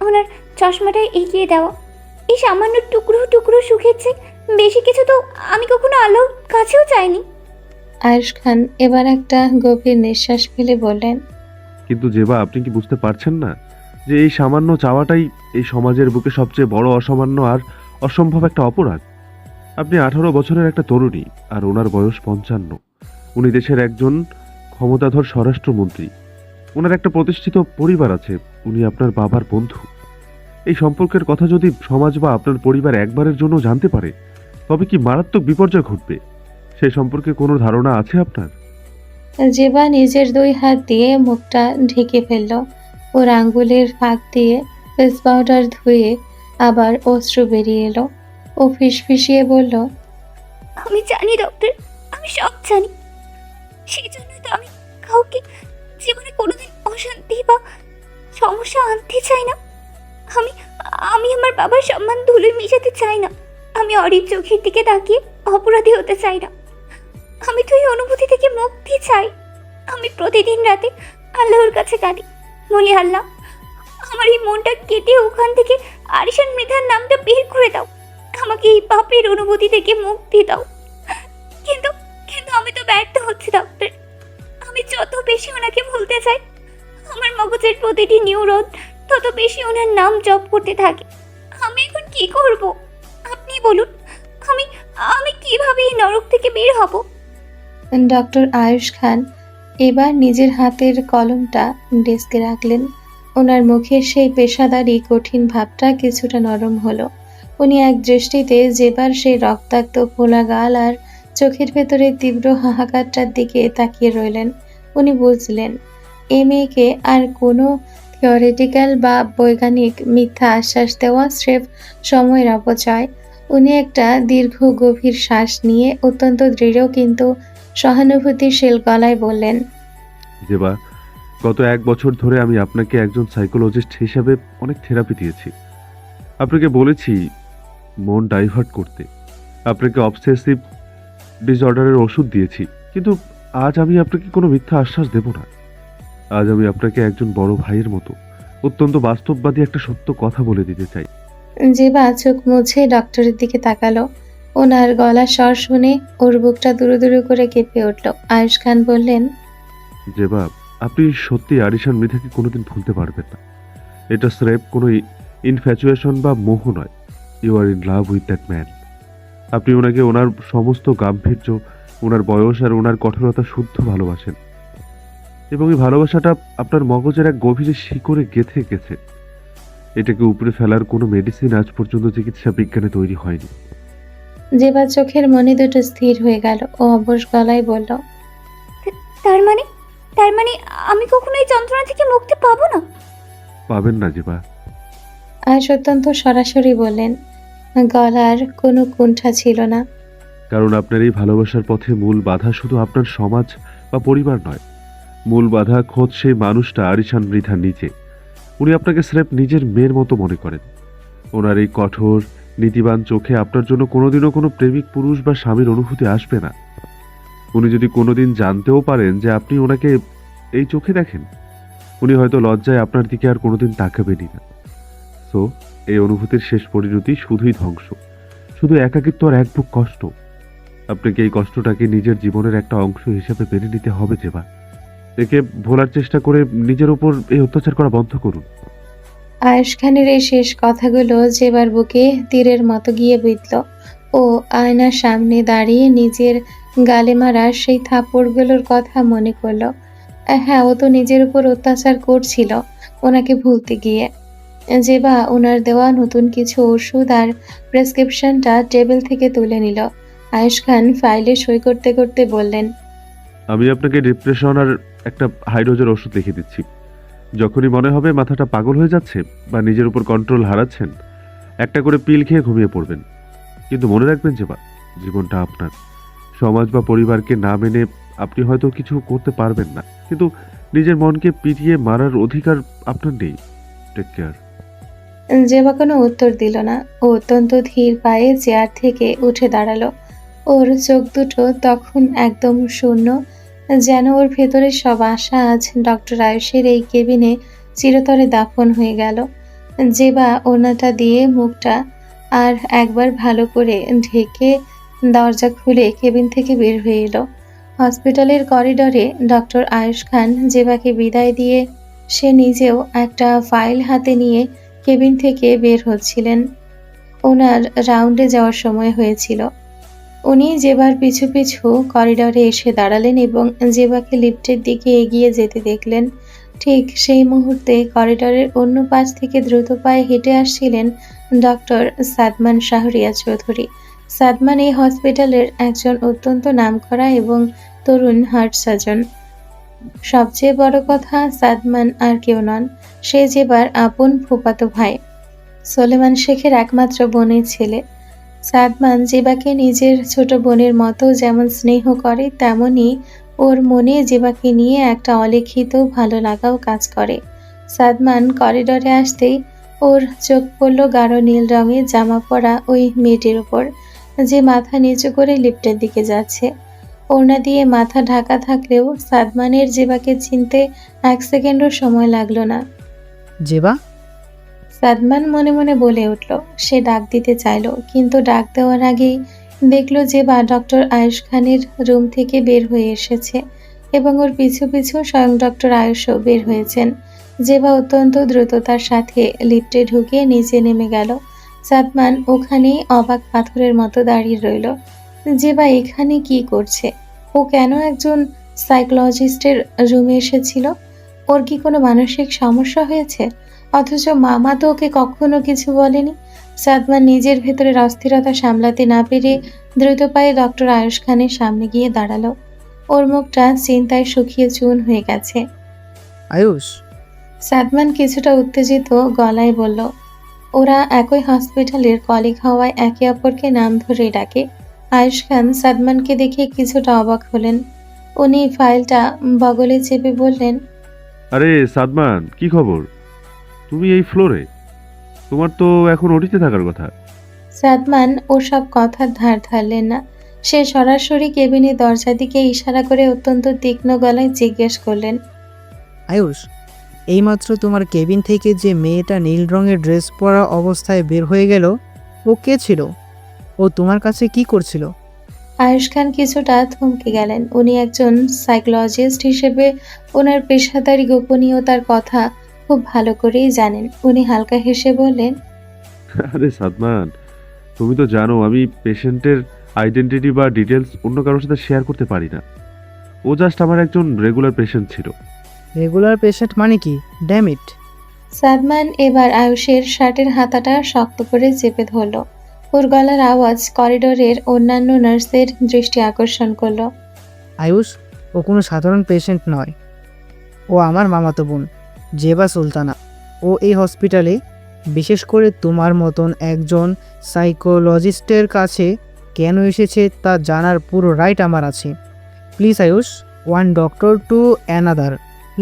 ওনার চশমাটায় এগিয়ে দেওয়া। এই সামান্য টুকরো টুকরো সুখের চেয়ে বেশি কিছু তো আমি কখনো আল্লাহর কাছেও চাইনি। আয়ুষ খান এবার একটা গভীর নিঃশ্বাস ফেলে বললেন, কিন্তু জেবা, আপনি কি বুঝতে পারছেন না যে এই সামান্য চাওয়াটাই এই সমাজের বুকে সবচেয়ে বড় অসামান্য আর অসম্ভব একটা অপরাধ? আপনি 18 বছরের একটা তরুণী আর ওনার বয়স 55। উনি দেশের একজন ক্ষমতাধর স্বরাষ্ট্রমন্ত্রী, ওনার একটা প্রতিষ্ঠিত পরিবার আছে, উনি আপনার বাবার বন্ধু। এই সম্পর্কের কথা যদি সমাজ বা আপনার পরিবার একবারের জন্য জানতে পারে, তবে কি মারাত্মক বিপর্যয় ঘটবে সেই সম্পর্কে কোনো ধারণা আছে আপনার? জেবা নিজের 2 হাত দিয়ে মুখটা ঢেকে ফেলল। ওর আঙ্গুলের ফাঁক দিয়ে ফেস পাউডার ধুয়ে আবার অশ্রু বেরিয়ে এলো। ও ফিসফিসিয়ে বলল, আমি জানি ডক্টর, আমি সব জানি। সেই জন্য তো আমি কাউকে জীবনে কোনোদিন অশান্তি বা সমস্যা আনতে চাই না। আমি আমি আমার বাবার সম্মান ধুলোয় মিশাতে চাই না। আমি অরির চোখের দিকে তাকিয়ে অপরাধী হতে চাই না। আমি তো এই অনুভূতি থেকে মুক্তি চাই। আমি প্রতিদিন রাতে আল্লাহর কাছে কাঁদি, বলি, আল্লাহ, আমার এই মনটা কেটে ওখান থেকে আরিশান মৃধার নামটা বের করে দাও। আমাকে এই পাপের অনুভূতি থেকে মুক্তি দাও। কিন্তু কিন্তু আমি তো ব্যর্থ হচ্ছি ডক্টর। আমি যত বেশি ওনাকে ভুলতে চাই, আমার মগজের প্রতিটি নিউরন তত বেশি ওনার নাম জপ করতে থাকে। আমি এখন কি করব? আপনি বলুন, আমি আমি কিভাবে এই নরক থেকে বের হব? ডক্টর আয়ুষ খান এবার নিজের হাতের কলমটা ডেস্কে রাখলেন। ওনার মুখের সেই পেশাদারি কঠিন ভাবটা কিছুটা নরম হলো। উনি এক দৃষ্টিতে জেবার সেই রক্তাক্ত ফোলা গাল আর চোখের ভেতরে তীব্র হাহাকারটার দিকে তাকিয়ে রইলেন। উনি বুঝলেন এ মেয়েকে আর কোনো থিওরিটিক্যাল বা বৈজ্ঞানিক মিথ্যা আশ্বাস দেওয়া স্রেফ সময়ের অপচয়। উনি একটা দীর্ঘ গভীর শ্বাস নিয়ে অত্যন্ত দৃঢ় কিন্তু সহানুভূতিশীল গলায় বললেন, জেবা, গত 1 বছর ধরে আমি আপনাকে একজন সাইকোলজিস্ট হিসেবে অনেক থেরাপি দিয়েছি। আপনাকে বলেছি মন ডাইভার্ট করতে, আপনাকে অবসেসিভ ডিসঅর্ডারের ওষুধ দিয়েছি। কিন্তু আজ আমি আপনাকে কোনো মিথ্যা আশ্বাস দেব না। আজ আমি আপনাকে একজন বড় ভাইয়ের মতো অত্যন্ত বাস্তববাদী একটা সত্য কথা বলে দিতে চাই। জেবা চোখ মুছে ডক্টরের দিকে তাকালো। ওনার গলার স্বর শুনে ওর বুকটা দুরু দুরু করে কেঁপে উঠল। আয়ুষ খান বললেন, জেবা, আপনি সত্যি আরিশান মৃধাকে কোনোদিন ভুলতে পারবেন না। এটা স্রেফ কোনো ইনফ্যাচুয়েশন বা মোহ নয়। You are in love with that man. আপনি ওনাকে ওনার সমস্ত গাম্ভীর্য, ওনার বয়স আর ওনার কঠোরতা শুদ্ধ ভালোবাসেন, এবং এই ভালোবাসাটা আপনার মগজের এক গভীরে শিকড়ে গেঁথে গেছে। এটাকে উপরে ফেলার কোনো মেডিসিন আজ পর্যন্ত চিকিৎসা বিজ্ঞানে তৈরি হয়নি। জেবার চোখের মনি দুটো স্থির হয়ে গেল। ও অবশ গলায় বলল, তার মানে তার মানে আমি কখনো এই যন্ত্রণা থেকে মুক্তি পাবো না? পাবেন না জেবা। আয়েশ অত্যন্ত সরাসরি বললেন, গলার কোনো কুণ্ঠা ছিল না। কারণ আপনার এই ভালোবাসার পথে মূল বাধা শুধু আপনার সমাজ বা পরিবার নয়, মূল বাধা খোদ সেই মানুষটা আরিশান মৃধার নিচে। উনি আপনাকে স্রেফ নিজের মেয়ের মতো মনে করেন। ওনার এই কঠোর নীতিবান চোখে আপনার জন্য কোনোদিনও কোনো প্রেমিক পুরুষ বা স্বামীর অনুভূতি আসবে না। উনি যদি কোনোদিন জানতেও পারেন যে আপনি ওনাকে এই চোখে দেখেন, উনি হয়তো লজ্জায় আপনার দিকে আর কোনোদিন তাকাবেনই না। সো এই অনুভূতির শেষ পরিণতি শুধুই ধ্বংস, শুধু একাকিত্ব আর এক বুক কষ্ট। আপনাকে এই কষ্টটাকে নিজের জীবনের একটা অংশ হিসেবে মেনে নিতে হবে জেবা। একে ভোলার চেষ্টা করে নিজের উপর এই অত্যাচার করা বন্ধ করুন। আয়েশ খানের এই শেষ কথাগুলো জেবার বুকে তীরের মতো গিয়ে বিঁধল। ও আয়নার সামনে দাঁড়িয়ে নিজের গালে মারা সেই থাপ্পড়গুলোর কথা মনে করলো। হ্যাঁ, ও তো নিজের উপর অত্যাচার করছিল ওনাকে ভুলতে গিয়ে। জেবা ওনার দেওয়া নতুন কিছু ওষুধ আর প্রেসক্রিপশনটা টেবিল থেকে তুলে নিল। আয়েশ খান ফাইলে সই করতে করতে বললেন, আমি আপনাকে ডিপ্রেশন আর একটা হাইড্রোজেন ওষুধ লিখে দিচ্ছি। যখনই মনে হবে মাথাটা পাগল হয়ে যাচ্ছে বা নিজের উপর কন্ট্রোল হারাচ্ছেন, একটা করে পিল খেয়ে ঘুমিয়ে পড়বেন। কিন্তু মনে রাখবেন যে জীবনটা আপনার। সমাজ বা পরিবারকে না মেনে আপনি হয়তো কিছু করতে পারবেন না, কিন্তু নিজের মনকে পিটিয়ে মারার অধিকার আপনার নেই। Take care. জেবা কোনো উত্তর দিল না। ও অত্যন্ত ধীর পায়ে চেয়ার থেকে উঠে দাঁড়ালো। ওর চোখ দুটো তখন একদম শূন্য, যেন ওর ভেতরে সব আশা আজ ডক্টর আয়ুষের এই কেবিনে চিরতরে দাফন হয়ে গেল। জেবা ওনাটা দিয়ে মুখটা আর একবার ভালো করে ঢেকে দরজা খুলে কেবিন থেকে বের হয়ে এলো। হসপিটালের করিডরে ডক্টর আয়ুষ খান জেবাকে বিদায় দিয়ে সে নিজেও একটা ফাইল হাতে নিয়ে কেবিন থেকে বের হচ্ছিলেন। ওনার রাউন্ডে যাওয়ার সময় হয়েছিল। উনি জেবার পিছু পিছু করিডরে এসে দাঁড়ালেন এবং জেবাকে লিফটের দিকে এগিয়ে যেতে দেখলেন। ঠিক সেই মুহূর্তে করিডরের অন্য পাশ থেকে দ্রুত পায়ে হেঁটে আসছিলেন ডক্টর সাদমান শাহরিয়া চৌধুরী। সাদমান এই হসপিটালের একজন অত্যন্ত নামকরা এবং তরুণ হার্ট সার্জন। সবচেয়ে বড় কথা, সাদমান আর কেউ নন, সে জেবার আপন ফুফাতো ভাই, সোলেমান শেখের একমাত্র বোনের ছেলে। সাদমান জেবাকে নিজের ছোট বোনের মতো যেমন স্নেহ করে, তেমনি ওর মনে জেবাকে নিয়ে একটা অলিখিত ভালো লাগাও কাজ করে। সাদমান করিডরে আসতেই ওর চোখ পড়ল গাঢ় নীল রঙের জামা পরা ওই মেয়েটির উপর, যে মাথা নিচু করে লিফটের দিকে যাচ্ছে। ওড়না দিয়ে মাথা ঢাকা থাকলেও সাদমানের জেবাকে চিনতে 1 সেকেন্ডও সময় লাগলো না। জেবা, সাদমান মনে মনে বলে উঠল। সে ডাক দিতে চাইল, কিন্তু ডাক দেওয়ার আগেই দেখল জেবা ডক্টর আয়ুষ খানের রুম থেকে বের হয়ে এসেছে এবং ওর পিছু পিছু স্বয়ং ডক্টর আয়ুষও বের হয়েছেন। জেবা অত্যন্ত দ্রুততার সাথে লিফটে ঢুকে নিচে নেমে গেল। সাদমান ওখানেই অবাক পাথরের মতো দাঁড়িয়ে রইল। জেবা এখানে কি করছে? ও কেন একজন সাইকোলজিস্টের রুমে এসেছিল? ওর কি কোনো মানসিক সমস্যা হয়েছে? অথচ মামা তো ওকে কখনো কিছু বলেনি। সাদমান নিজের ভেতরের অস্থিরতা সামলাতে না পেরে দ্রুত পায়ে ডক্টর আয়ুষ খানের সামনে গিয়ে দাঁড়ালো। ওর মুখটা চিন্তায় শুকিয়ে চুন হয়ে গেছে। আয়ুষ, সাদমান কিছুটা উত্তেজিত গলায় বলল। ওরা একই হসপিটালের কলিগ হওয়ায় একে অপরকে নাম ধরে ডাকে। আয়ুষ খান সাদমানকে দেখে কিছুটা অবাক হলেন। উনি ফাইলটা বগলে চেপে বললেন, আরে সাদমান, কি খবর? তুমি এই ফ্লোরে? তোমার তো এখন ওটিতে থাকার কথা। সাদমান ওসব কথার ধার ধারলেন না। সে সরাসরি কেবিনের দরজার দিকে ইশারা করে অত্যন্ত তীক্ষ্ণ গলায় জিজ্ঞেস করলেন, আয়ুষ, এইমাত্র তোমার কেবিন থেকে যে মেয়েটা নীল রঙের ড্রেস পরা অবস্থায় বের হয়ে গেল, ও কে ছিল? ও তোমার কাছে কি করছিল? আয়ুষ খান কিছুটা থমকে গেলেন। উনি একজন সাইকোলজিস্ট হিসেবে ওনার পেশাদারি গোপনীয়তার কথা খুব ভালো করেই জানেন। উনি হালকা হেসে বললেন, আরে সাদমান, তুমি তো জানো আমি পেশেন্টের আইডেন্টিটি বা ডিটেলস অন্য কারোর সাথে শেয়ার করতে পারি না। ও জাস্ট আমার একজন রেগুলার পেশেন্ট ছিল। রেগুলার পেশেন্ট মানে কি? Damn it. সাদমান এবার আয়ুষের শার্টের হাতাটা শক্ত করে চেপে ধরল। ওর গলার আওয়াজ করিডোরের অন্যান্য নার্সদের দৃষ্টি আকর্ষণ করলো। আয়ুষ, ও কোনো সাধারণ পেশেন্ট নয়। ও আমার মামাতো বোন, জেবা সুলতানা। ও এই হসপিটালে, বিশেষ করে তোমার মতন একজন সাইকোলজিস্টের কাছে কেন এসেছে তা জানার পুরো রাইট আমার আছে। Please Ayush, one doctor to another,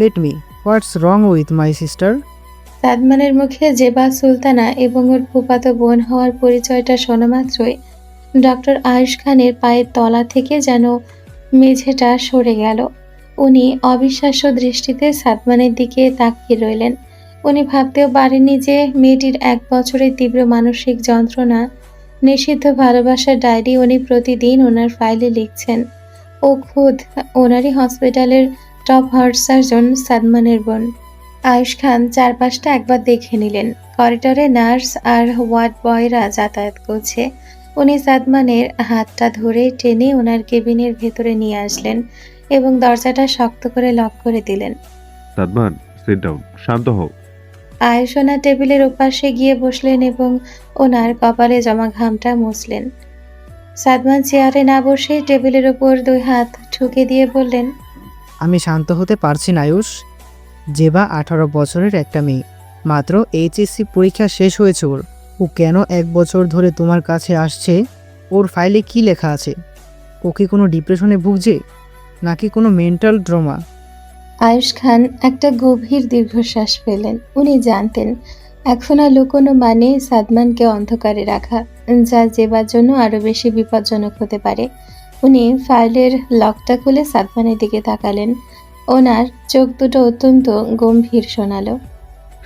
let me, what's wrong with my sister? সাদমানের মুখে জেবা সুলতানা এবং ওর ফুফাতো বোন হওয়ার পরিচয়টা শোনা মাত্রই ডক্টর আয়ুষ খানের পায়ের তলা থেকে যেন মেঝেটা সরে গেল। উনি অবিশ্বাস্য দৃষ্টিতে সাদমানের দিকে তাকিয়ে রইলেন। উনি ভাবতেও পারেননি যে মেয়েটির 1 বছরের তীব্র মানসিক যন্ত্রণা, নিষিদ্ধ ভালোবাসার ডায়েরি উনি প্রতিদিন ওনার ফাইলে লিখছেন। ও খুদ ওনারই হসপিটালের টপ হার্ট সার্জন সাদমানের বোন। আয়ুষ খান চারপাশটা একবার দেখে নিলেন। করিডোরে নার্স আর ওয়ার্ড বয়রা যাতায়াত করছে। উনি সাদমানের হাতটা ধরে টেনে ওনার কেবিনের ভেতরে নিয়ে আসলেন এবং দরজাটা শক্ত করে লক করে দিলেন। সাদমান, সিট ডাউন, শান্ত হও। আয়ুষ ওনার টেবিলের ওপাশে গিয়ে বসলেন এবং ওনার কপালে জমা ঘামটা মুছলেন। সাদমান চেয়ারে না বসে টেবিলের ওপর 2 হাত ঠুকে দিয়ে বললেন, আমি শান্ত হতে পারছি না আয়ুষ। জেবা 18 বছরের একটা মেয়ে, মাত্র এইচএসসি পরীক্ষা শেষ হয়েছে ওর। ও কেন 1 বছর ধরে তোমার কাছে আসছে? ওর ফাইলে কি লেখা আছে? ও কি কোনো ডিপ্রেশনে ভুগছে, নাকি কোনো মেন্টাল ট্রমা? আয়ুষ খান একটা গভীর দীর্ঘশ্বাস ফেলেন। উনি জানতেন এখন আর লুকোনো মানে সাদমানকে অন্ধকারে রাখা, যা জেবার জন্য আরো বেশি বিপজ্জনক হতে পারে। উনি ফাইলের লকটা খুলে সাদমানের দিকে তাকালেন। ওনার চোখ দুটো অত্যন্ত গম্ভীর শোনালো।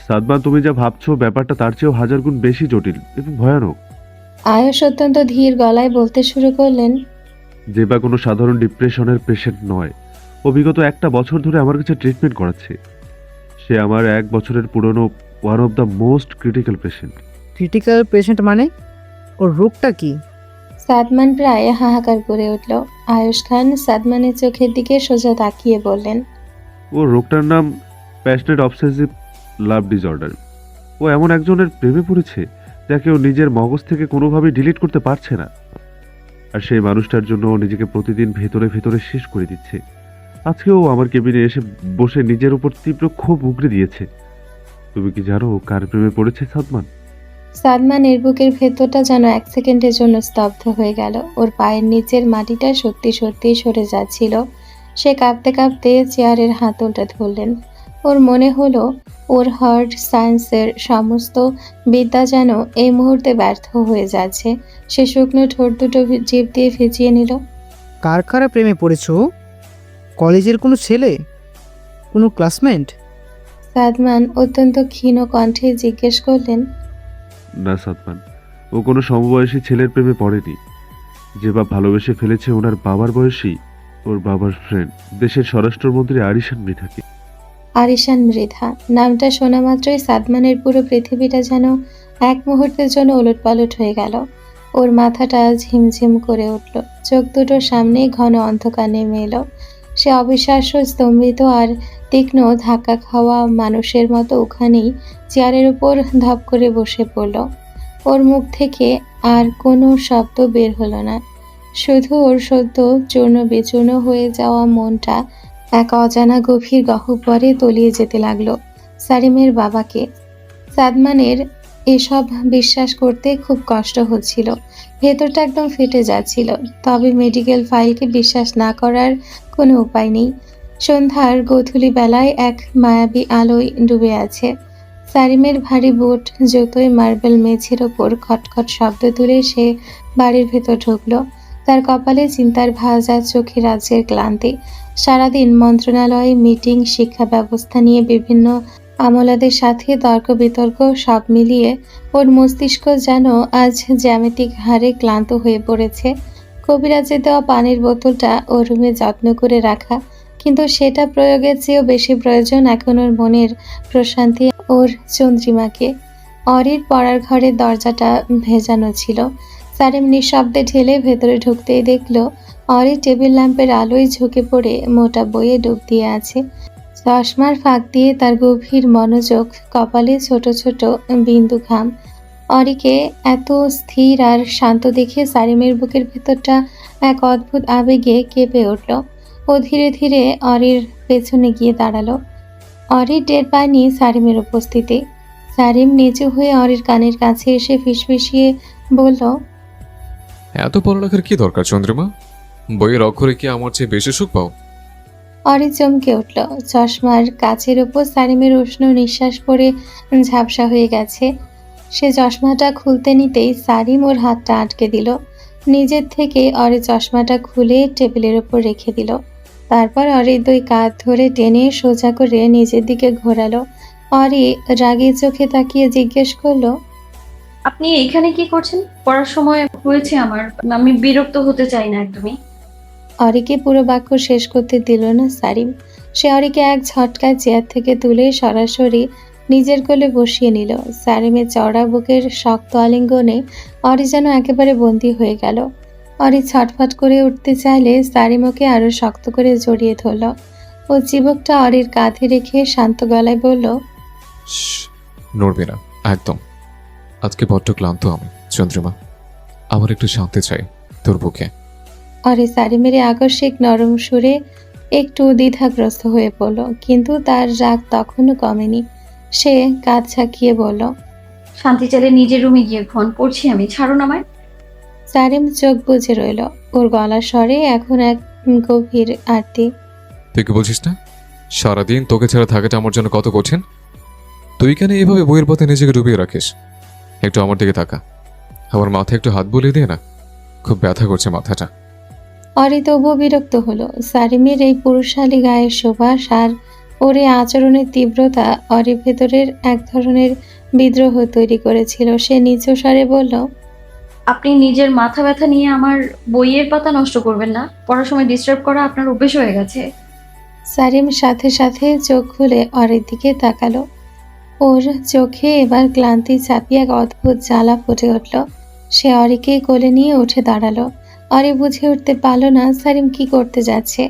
সাদমান, তুমি যা ভাবছো ব্যাপারটা তার চেয়েও 1000 গুণ বেশি জটিল এবং ভয়ানক। আয়ুষ অত্যন্ত ধীর গলায় বলতে শুরু করলেন, যে বা কোনো সাধারণ ডিপ্রেশনের পেশেন্ট নয়। ও বিগত 1 বছর ধরে আমার কাছে ট্রিটমেন্ট করাচ্ছে। সে আমার 1 বছরের পুরনো one of the most critical patient. Critical patient মানে? ওর রোগটা কি? সাদমান প্রায় হাহাকার করে উঠল। আয়ুষ খান সাদমানের চোখের দিকে সোজা তাকিয়ে বললেন, ওর রোগটার নাম প্যাশনেট অবসেসিভ লাভ ডিসঅর্ডার। ও এমন একজনের প্রেমে পড়েছে যাকে ও নিজের মগজ থেকে কোনোভাবেই ডিলিট করতে পারছে না। আর সেই মানুষটার জন্য ও নিজেকে প্রতিদিন ভেতরে ভেতরে শেষ করে দিচ্ছে। আজকেও আমার কেবিনে এসে বসে নিজের উপর তীব্র ক্ষোভ উগড়ে দিয়েছে। তুমি কি জানো ও কার প্রেমে পড়েছে সাদমান? সাদমানের বুকের ভেতরটা যেন 1 সেকেন্ডের জন্য স্তব্ধ হয়ে গেল। ওর পায়ের নিচের মাটিটা সত্যি সত্যি সরে যাচ্ছিল। সে কাঁপতে কাঁপতে চেয়ারের হাতলটা ধরলেন। ওর মনে হলো ওর হার্ট সায়েন্সের সমস্ত বিদ্যা যেন এই মুহূর্তে ব্যর্থ হয়ে যাচ্ছে। সে শুকনো ঠোঁট দুটো জিভ দিয়ে ভিজিয়ে নিল। কার কারা প্রেমে পড়েছো? কলেজের কোনো ছেলে, কোনো ক্লাসমেট? সাদমান অত্যন্ত ক্ষীণ কণ্ঠে জিজ্ঞেস করলেন, না সাদমান, ও কোনো সমবয়সী ছেলের প্রেমে পড়েনি। যে বা ভালোবেসে ফেলেছে ওনার বাবার বয়সী, ওর বাবার ফ্রেন্ড, দেশের স্বরাষ্ট্রমন্ত্রী আরিশান মৃধাকে। আরিশান মৃধা নামটা শোনা মাত্রই সাদমানের পুরো পৃথিবীটা যেন 1 মুহূর্তের জন্য ওলটপালট হয়ে গেল। ওর মাথাটা ঝিমঝিম করে উঠল। চোখ দুটোর সামনে ঘন অন্ধকার নেমে এলো। সে অবিশ্বাস্য, স্তম্ভিত আর তীক্ষ্ণ ধাক্কা খাওয়া মানুষের মতো ওখানেই চেয়ারের উপর ধপ করে বসে পড়ল। ওর মুখ থেকে আর কোনো শব্দ বের হলো না। শুধু ওর সদ্য চূর্ণ বিচূর্ণ হয়ে যাওয়া মনটা এক অজানা গভীর গহ্বরে তলিয়ে যেতে লাগলো। সারিমের বাবাকে। সাদমানের এসব বিশ্বাস করতে খুব কষ্ট হচ্ছিল। ভেতরটা একদম ফেটে যাচ্ছিল। তবে মেডিকেল ফাইলকে বিশ্বাস না করার কোনো উপায় নেই। সন্ধ্যার গোধূলি বেলায় এক মায়াবী আলোয় ডুবে আছে। সারিমের ভারী বুট জুতোয় মার্বেল মেঝের ওপর খটখট শব্দ তুলে সে বাড়ির ভেতর ঢুকলো। তার কপালে চিন্তার ভাঁজ আর চোখে রাজ্যের ক্লান্তি। সারাদিন মন্ত্রণালয়ে মিটিং, শিক্ষা ব্যবস্থা নিয়ে বিভিন্ন আমলাদের সাথে তর্ক বিতর্ক, সব মিলিয়ে ওর মস্তিষ্ক যেন আজ জ্যামিতিক হারে ক্লান্ত হয়ে পড়েছে। কবিরাজের দেওয়া পানির বোতলটা ওর রুমে যত্ন করে রাখা, কিন্তু সেটা প্রয়োগের চেয়েও বেশি প্রয়োজন এখন ওর মনের প্রশান্তি, ওর চন্দ্রিমাকে। অরির পড়ার ঘরের দরজাটা ভেজানো ছিল। সারিম নিঃশব্দে ঠেলে ভেতরে ঢুকতেই দেখল অরি টেবিল ল্যাম্পের আলোয় ঝুঁকে পড়ে মোটা বইয়ে ডুব দিয়ে আছে। চশমার ফাঁক দিয়ে তার গভীর মনোযোগ, কপালে ছোট ছোট বিন্দু ঘাম। অরিকে এত স্থির আর শান্ত দেখে সারিমের বুকের ভেতরটা এক অদ্ভুত আবেগে কেঁপে উঠল। ও ধীরে ধীরে অরির পেছনে গিয়ে দাঁড়ালো। অরি টের পায়নি সারিমের উপস্থিতি। সারিম নিচু হয়ে অরির কানের কাছে এসে ফিসফিসিয়ে বলল, এত পড়ালেখার কি দরকার চন্দ্রিমা? বইয়ের অক্ষরে কি আমার চেয়ে বেশি সুখ পাও? অরি চমকে উঠল। চশমার কাচের ওপর সারিমের উষ্ণ নিঃশ্বাস পড়ে ঝাপসা হয়ে গেছে। সে চশমাটা খুলতে নিতেই সারিম ওর হাতটা আটকে দিল। নিজের থেকে অরি চশমাটা খুলে টেবিলের ওপর রেখে দিল। তারপর অরির দুই কাঁধ ধরে টেনে সোজা করে নিজের দিকে ঘোরালো। অরি রাগী চোখে তাকিয়ে জিজ্ঞেস করলো, আপনি এখানে কি করছেন? পড়ার সময় হয়েছে আমার, আমি বিরক্ত হতে চাই না একদমই। অরিকে পুরো বাক্য শেষ করতে দিল না সারিম। সে অরিকে এক ঝটকায় চেয়ার থেকে তুলে সরাসরি নিজের কোলে বসিয়ে নিল। সারিমের চওড়া বুকের শক্ত আলিঙ্গনে অরি যেন একেবারে বন্দী হয়ে গেল। অরি ছটফট করে উঠতে চাইলে সারিম ওকে আরো শক্ত করে জড়িয়ে ধরল। ও চিবুকটা অরির কাঁধে রেখে শান্ত গলায় বলল, শ্শ্, নড়বি না একদম। আজকে বড্ড ক্লান্ত আমি চন্দ্রিমা, আমার একটু শান্তি চাই তোর বুকে। অরি সারিমের এই আকস্মিক নরম সুরে একটু দ্বিধাগ্রস্ত হয়ে পড়ল, কিন্তু তার রাগ তখনও কমেনি। সে কাঁধ ঝাঁকিয়ে বলল, শান্তি চাইলে নিজের রুমে গিয়ে ঘুমান, পড়ছি আমি, ছাড়ুন আমায়। সারিম চোখ বুজে রইল। ওর গলার স্বরে এখন এক গভীর আরতি। তুই কি বলছিস না? সারাদিন তোকে ছাড়া থাকাটা আমার জন্য কত কঠিন। তুই কেন এইভাবে বইয়ের পথে নিজেকে ডুবিয়ে রাখিস? একটু আমার দিকে তাকা, আমার মাথায় একটু হাত বুলিয়ে দিয়ে না, খুব ব্যথা করছে মাথাটা। অরি তবুও বিরক্ত হলো। সারিমের এই পুরুষালী গায়ের সুবাস আর ওর এই আচরণের তীব্রতা অরির ভেতরের এক ধরনের বিদ্রোহ তৈরি করেছিল। সে নিচু স্বরে বলল, আপনি নিজের মাথা ব্যথা নিয়ে আমার বইয়ের পাতা নষ্ট করবেন না। পড়ার সময় ডিস্টার্ব করা আপনার অভ্যেস হয়ে গেছে। সারিম সাথে সাথে চোখ খুলে অরির দিকে তাকালো। ওর চোখে এবার ক্লান্তি চাপিয়ে এক অদ্ভুত জ্বালা ফুটে উঠল। সে অরিকে কোলে নিয়ে উঠে দাঁড়ালো। অরি বুঝে উঠতে পারল না সারিম কি করতে যাচ্ছে।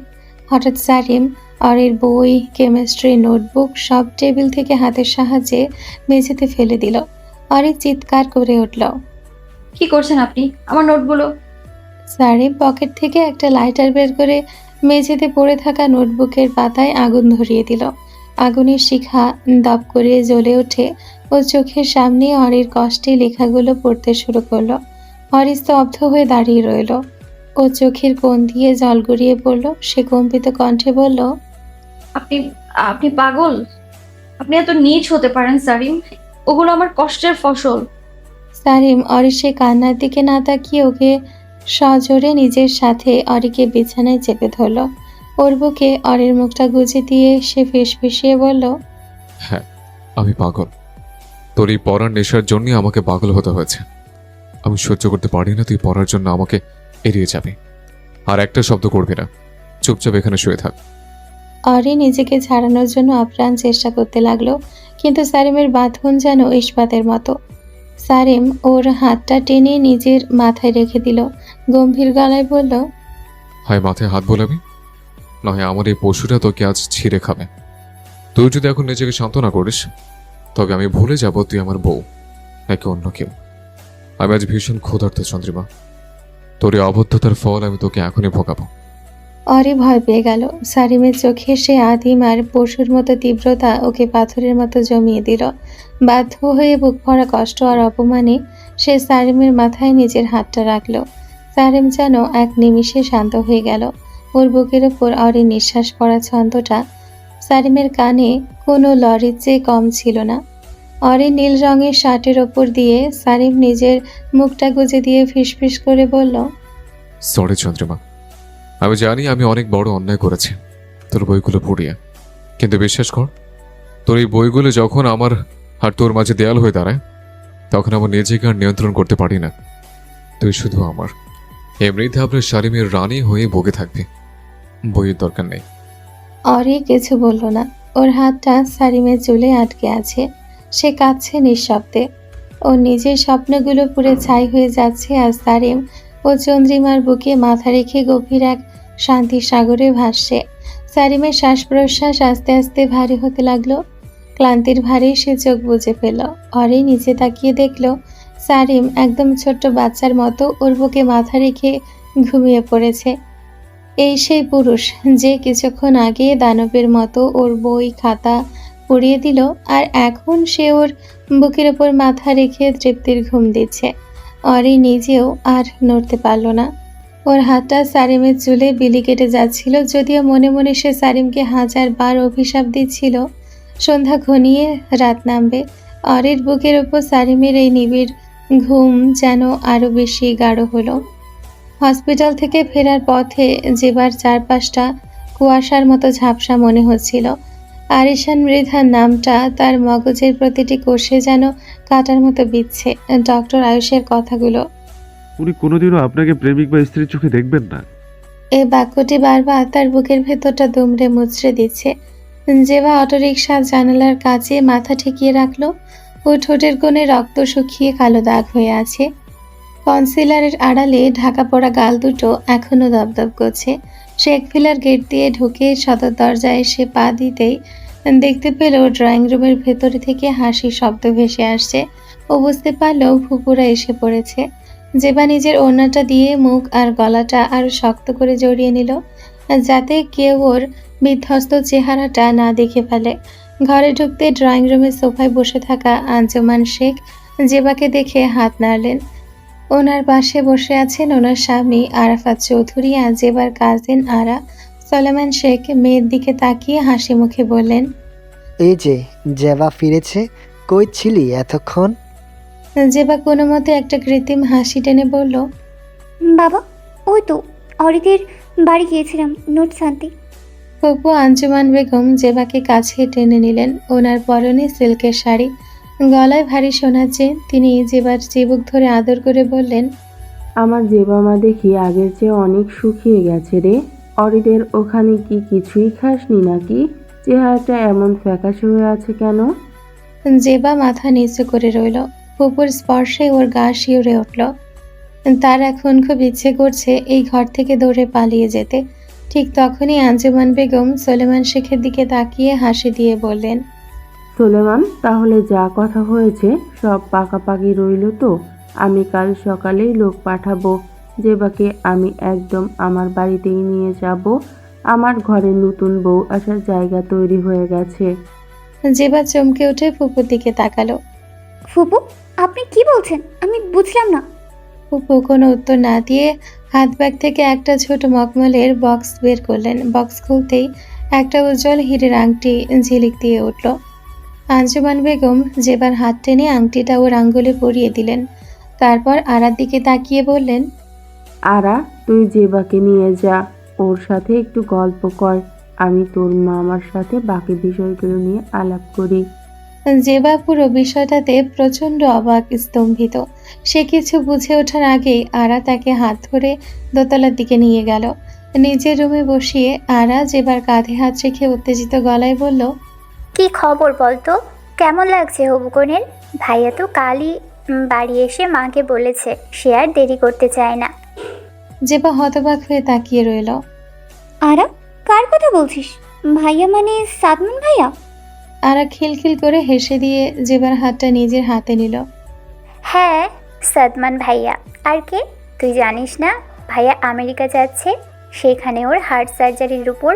হঠাৎ সারিম অরির বই, কেমিস্ট্রি, নোটবুক সব টেবিল থেকে হাতের সাহায্যে মেঝেতে ফেলে দিল। অরি চিৎকার করে উঠল। কি করছেন আপনি? আমার নোটগুলো। সারিম পকেট থেকে একটা লাইটার বের করে মেঝেতে পড়ে থাকা নোটবুকের পাতায় আগুন ধরিয়ে দিল। আগুনের শিখা দপ করে জ্বলে ওঠে ও চোখের সামনে অরির কষ্টে লেখাগুলো পড়তে শুরু করলো। অরি স্তব্ধ হয়ে দাঁড়িয়ে রইল। ও চোখের কোণ দিয়ে জল গড়িয়ে পড়ল। সে কম্পিত কণ্ঠে বলল, আপনি আপনি পাগল? আপনি এত নীচ হতে পারেন সারিম? ওগুলো আমার কষ্টের ফসল। সারিম অরির সে কান্নার দিকে না তাকিয়ে ওকে সজোরে নিজের সাথে অরিকে বিছানায় চেপে ধরল। ওর বুকে অরির মুখটা গুজে দিয়ে সে ফিসফিসিয়ে বলল, হ্যাঁ, আমি পাগল। তোর এই পড়ার নেশার জন্যই আমাকে পাগল হতে হয়েছে। আমি সহ্য করতে পারি না তুই পড়ার জন্য আমাকে এড়িয়ে যাবি। আর একটা শব্দ করবি না, চুপচাপ এখানে শুয়ে থাক। অরি নিজেকে ছাড়ানোর জন্য আপ্রাণ চেষ্টা করতে লাগলো, কিন্তু সারিমের বাঁধন যেন ইস্পাতের মতো। সারিম ওর হাতটা টেনে নিজের মাথায় রেখে দিল। গম্ভীর গলায় বলল, হয় মাথায় হাত বোলাবি, নয় আমার এই পশুটা তোকে আজ ছিঁড়ে খাবে। তুই যদি এখন নিজেকে শান্ত না করিস, তবে আমি ভুলে যাব তুই আমার বউ নাকি অন্য কেউ। আমি আজ ভীষণ ক্ষুধার্ত চন্দ্রিমা, তোর এই অবদ্ধতার ফল আমি তোকে এখনই ভোগাবো। অরি ভয় পেয়ে গেল। সারিমের চোখে সে আদিম আর পশুর মতো তীব্রতা ওকে পাথরের মতো জমিয়ে দিল। বাধ্য হয়ে বুক ভরা কষ্ট আর অপমানে সে সারিমের মাথায় নিজের হাতটা রাখল। সারিম যেন এক নিমিষে শান্ত হয়ে গেল। ওর বুকের ওপর অরির নিঃশ্বাস পড়া ছন্দটা সারিমের কানে কোনো লরির চেয়ে কম ছিল না। অরি নীল রঙের শার্টের ওপর দিয়ে সারিম নিজের মুখটা গুজে দিয়ে ফিসফিস করে বলল, সরি চন্দ্রিমা, আমি জানি আমি অনেক বড় অন্যায় করেছি তোর বইগুলো পড়িয়ে, কিন্তু বিশ্বাস কর, তোর এই বইগুলো যখন আমার আর তোর মাঝে দেয়াল হয়ে দাঁড়ায়, তখন আমার নিজেকে আর নিয়ন্ত্রণ করতে পারি না। তুই শুধু আমার, এমনিতে আপনার সারিমের রানী হয়ে বগে থাকবি, বইয়ের দরকার নেই। অরি কিছু বলল না। ওর হাতটা সারিমের চুলে আটকে আছে। সে কাঁদছে নিঃশব্দে। ওর নিজের স্বপ্নগুলো পুরো ছাই হয়ে যাচ্ছে আর সারিম ও চন্দ্রিমার বুকে মাথা রেখে গভীর এক শান্তির সাগরে ভাসছে। সারিমের শ্বাস প্রশ্বাস আস্তে আস্তে ভারী হতে লাগলো। ক্লান্তির ভারে সে চোখ বুজে ফেল। অরে নিচে তাকিয়ে দেখলো সারিম একদম ছোট্ট বাচ্চার মতো ওর বুকে মাথা রেখে ঘুমিয়ে পড়েছে। এই সেই পুরুষ যে কিছুক্ষণ আগে দানবের মতো ওর বই খাতা পুড়িয়ে দিল, আর এখন সে ওর বুকের ওপর মাথা রেখে তৃপ্তির ঘুম দিচ্ছে। অরি নিজেও আর নড়তে পারল না। ওর হাতটা সারিমের চুলে বিলি কেটে যাচ্ছিল, যদিও মনে মনে সে সারিমকে 1000 বার অভিশাপ দিচ্ছিল সন্ধ্যা ঘনিয়ে রাত নামবে। অরির বুকের ওপর সারিমের এই নিবিড় ঘুম যেন আরো বেশি গাঢ় হলো। হসপিটাল থেকে ফেরার পথে যেবার চারপাশটা কুয়াশার মতো ঝাপসা মনে হচ্ছিল। আরিশান মৃধার নামটা তার মগজের প্রতিটি কোষে যেন কাটার মতো বিচ্ছে। ডক্টর আয়ুষের কথাগুলো, উনি কোনোদিনও আপনাকে প্রেমিক বা স্ত্রীর চোখে দেখবেন না। এই বাক্যটি বারবার তার বুকের ভেতরটা দুমড়ে মুচড়ে দিচ্ছে। যেবা অটোরিকশা জানালার কাছে মাথা ঠেকিয়ে রাখলো। ও ঠোঁটের কোণে রক্ত শুকিয়ে কালো দাগ হয়ে আছে। কনসিলারের আড়ালে ঢাকা পড়া গাল দুটো এখনো দপদপ করছে। শেকভিলার গেট দিয়ে ঢুকে সদর দরজায় এসে পা দিতেই দেখতে পেল ড্রয়িং রুমের ভেতরে থেকে হাসির শব্দ ভেসে আসছে। ও বুঝতে পারলো ফুপুরা এসে পড়েছে। যেবা নিজের ওড়নাটা দিয়ে মুখ আর গলাটা আরো শক্ত করে জড়িয়ে নিল, যাতে কেউ ওর বিধ্বস্ত চেহারাটা না দেখে ফেলে। ঘরে ঢুকতে ড্রয়িং রুমের সোফায় বসে থাকা আঞ্জুমান শেখ জেবাকে দেখে হাত নাড়লেন। ওনার পাশে বসে আছেন ওনার স্বামী আরাফাত চৌধুরী আর জেবার কাজিন আরা। সলেমান শেখ মেয়ের দিকে তাকিয়ে হাসি মুখে বললেন, এই যে জেবা ফিরেছে, কই ছিলি এতক্ষণ? জেবা কোনো মতে একটা কৃত্রিম হাসি টেনে বলল, বাবা, ওই তো অরিদের বাড়ি গিয়েছিলাম নোটস আনতে। ফুপু আঞ্জুমান বেগম জেবাকে কাছে টেনে নিলেন। ওনার পরনে সিল্কের শাড়ি, গলায় ভারী সোনার চেন। তিনি জেবার চিবুক ধরে আদর করে বললেন, আমার জেবা মা দেখি আগের চেয়ে অনেক শুকিয়ে গেছে রে। অরিদের ওখানে কি কিছুই খাসনি নাকি? চেহারাটা এমন ফ্যাকাশে হয়ে আছে কেন? জেবা মাথা নিচু করে রইল। ফুপুর স্পর্শে ওর গা শিউরে উঠল। তার এখন খুব ইচ্ছে করছে এই ঘর থেকে দৌড়ে পালিয়ে যেতে। ঠিক তখনই আঞ্জুমান বেগম সলেমান শেখের দিকে তাকিয়ে হাসি দিয়ে বললেন, সোলেমান, তাহলে যা কথা হয়েছে সব পাকাপাকি রইল তো? আমি কাল সকালেই লোক পাঠাবো। জেবাকে আমি একদম আমার বাড়িতেই নিয়ে যাব। আমার ঘরে নতুন বউ আসার জায়গা তৈরি হয়ে গেছে। জেবা চমকে উঠে ফুপুর দিকে তাকালো। ফুপু, আপনি কি বলছেন? আমি বুঝলাম না। ফুপু কোনো উত্তর না দিয়ে হাত ব্যাগ থেকে একটা ছোট মখমলের বক্স বের করলেন। বক্স খুলতেই একটা উজ্জ্বল হীরের আংটি ঝিলিক দিয়ে উঠল। আঞ্জুমান বেগম জেবার হাত টেনে আংটিটা ওর আঙ্গুলে পরিয়ে দিলেন। তারপর আরার দিকে তাকিয়ে বললেন, আরা, তুই জেবাকে নিয়ে যা, ওর সাথে একটু গল্প কর। আমি তোর মামার সাথে বাকি বিষয়গুলো নিয়ে আলাপ করি। জেবা পুরো বিষয়টাতে প্রচণ্ড অবাক, স্তম্ভিত। সে কিছু বুঝে ওঠার আগেই আরা তাকে হাত ধরে দোতলার দিকে নিয়ে গেল। নিজের রুমে বসিয়ে আরা জেবার কাঁধে হাত রেখে উত্তেজিত গলায় বলল, কি খবর বলতো? কেমন লাগছে হবুকনের? ভাইয়া তো কালই বাড়ি এসে মাকে বলেছে সে আর দেরি করতে চায় না। জেবা হতবাক হয়ে তাকিয়ে রইল। আরা, কার কথা বলছিস? ভাইয়া মানে সাদমান ভাইয়া? আরা খিলখিল করে হেসে দিয়ে জেবার হাতটা নিজের হাতে নিল। হ্যাঁ, সাদমান ভাইয়া। আর কে? তুই জানিস না ভাইয়া আমেরিকা যাচ্ছে? সেখানে ওর হার্ট সার্জারির উপর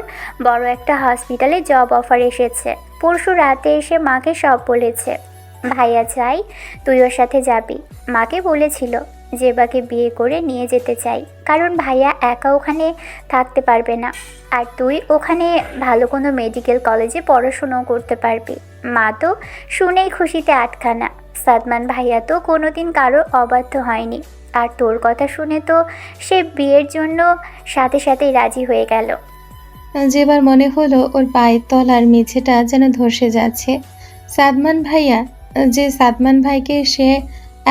বড় একটা হসপিটালে জব অফার এসেছে। পরশু রাতে এসে মাকে সব বলেছে। ভাইয়া চাই তুই ওর সাথে যাবি। মাকে বলেছিল জেবাকে বিয়ে করে নিয়ে যেতে চাই, কারণ ভাইয়া একা ওখানে থাকতে পারবে না, আর তুই ওখানে ভালো কোনো মেডিকেল কলেজে পড়াশুনোও করতে পারবি। মা তো শুনেই খুশিতে আটখানা। সাদমান ভাইয়া তো কোনোদিন কারো অবাধ্য হয়নি, আর তোর কথা শুনে তো সে বিয়ের জন্য সাথে সাথেই রাজি হয়ে গেল। যেবার মনে হলো ওর পায়ের তলার মেঝেটা যেন ধসে যাচ্ছে। সাদমান ভাইয়া, যে সাদমান ভাইকে সে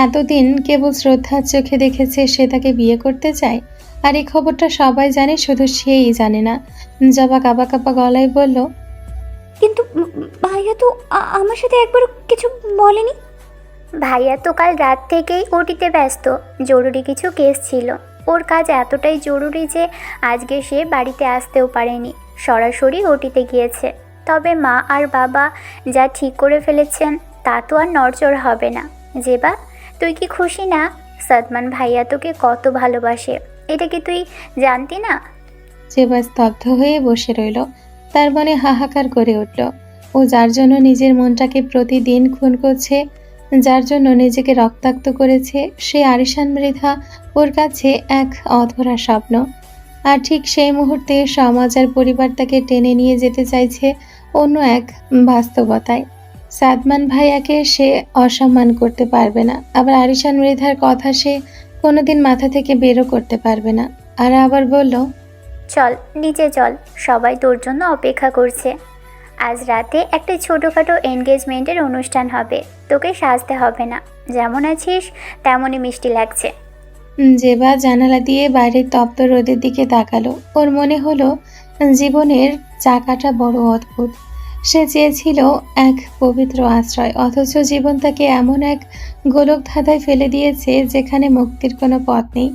এতদিন কেবল শ্রদ্ধার চোখে দেখেছে, সে তাকে বিয়ে করতে চায়। আর এই খবরটা সবাই জানে, শুধু সেই জানে না। জবা কাঁপা কাঁপা গলায় বলল, কিন্তু ভাইয়া তো আমার সাথে একবার কিছু বলেনি। ভাইয়া তো কাল রাত থেকেই ওটিতে ব্যস্ত, জরুরি কিছু কেস ছিল। ওর কাজ এতটাই জরুরি যে আজকে সে বাড়িতে আসতেও পারেনি, সরাসরি ওটিতে গিয়েছে। তবে মা আর বাবা যা ঠিক করে ফেলেছেন তা তো আর নড়চড় হবে না। জেবা, তুই কি খুশি না? সাদমান ভাইয়া তোকে কত ভালোবাসে, এটা কি তুই জানতি না? জেবা স্তব্ধ হয়ে বসে রইল। তার মনে হাহাকার করে উঠল। ও যার জন্য নিজের মনটাকে প্রতিদিন খুন করছে, যার জন্য নিজেকে রক্তাক্ত করেছে, সে আরিশান মৃধা ওর কাছে এক অধরা স্বপ্ন। আর ঠিক সেই মুহূর্তে সমাজ আর পরিবার তাকে টেনে নিয়ে যেতে চাইছে অন্য এক বাস্তবতায়। সাদমান ভাইয়াকে সে অসম্মান করতে পারবে না, আবার আরিশান মৃধার কথা সে কোনোদিন মাথা থেকে বেরও করতে পারবে না। আর আবার বলল, চল নিচে চল, সবাই তোর জন্য অপেক্ষা করছে। আজ রাতে একটা ছোটোখাটো এনগেজমেন্টের অনুষ্ঠান হবে, তোকে সাজতে হবে না, যেমন আছিস তেমনই মিষ্টি লাগছে। জেবা জানালা দিয়ে বাইরের তপ্ত রোদের দিকে তাকালো। ওর মনে হলো জীবনের চাকাটা বড় অদ্ভুত। সে চেয়েছিল এক পবিত্র আশ্রয়, অথচ জীবন তাকে এমন এক গোলক ধাঁধায় ফেলে দিয়েছে যেখানে মুক্তির কোনো পথ নেই।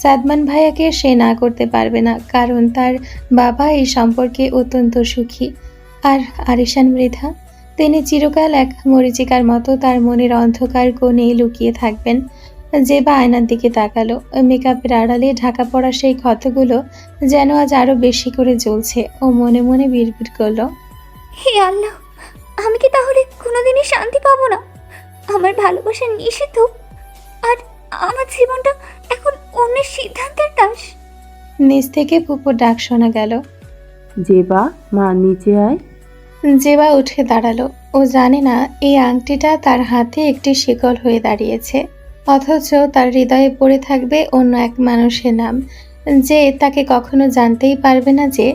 সাদমান ভাইয়াকে সে না করতে পারবে না, কারণ তার বাবা এই সম্পর্কে অত্যন্ত সুখী। আর আরিশান মৃধা, তিনি চিরকাল এক মরীচিকার মতো তার মনের অন্ধকার কোণে লুকিয়ে থাকবেন। জেবা আয়নার দিকে তাকালো। মেকআপের আড়ালে ঢাকা পড়া সেই ক্ষতগুলো যেন আজ আরো বেশি করে জ্বলছে। ও মনে মনে বিড়বিড় করলো, হে আল্লাহ, আমি কি তাহলে কোনোদিনই শান্তি পাবো না? আমার ভালোবাসা নিষিদ্ধ, আর আমার জীবনটা এখন অন্যের সিদ্ধান্তের দাস। নিচ থেকে ফুপুর ডাক শোনা গেল। জেবা, মা নিচে আয়। জেবা উঠে দাঁড়ালো। ও জানে না এই আংটিটা তার হাতে একটি শিকল হয়ে দাঁড়িয়েছে, অথচ তার হৃদয়ে পড়ে থাকবে অন্য এক মানুষের নাম, যে তাকে কখনো জানতেই পারবে না যে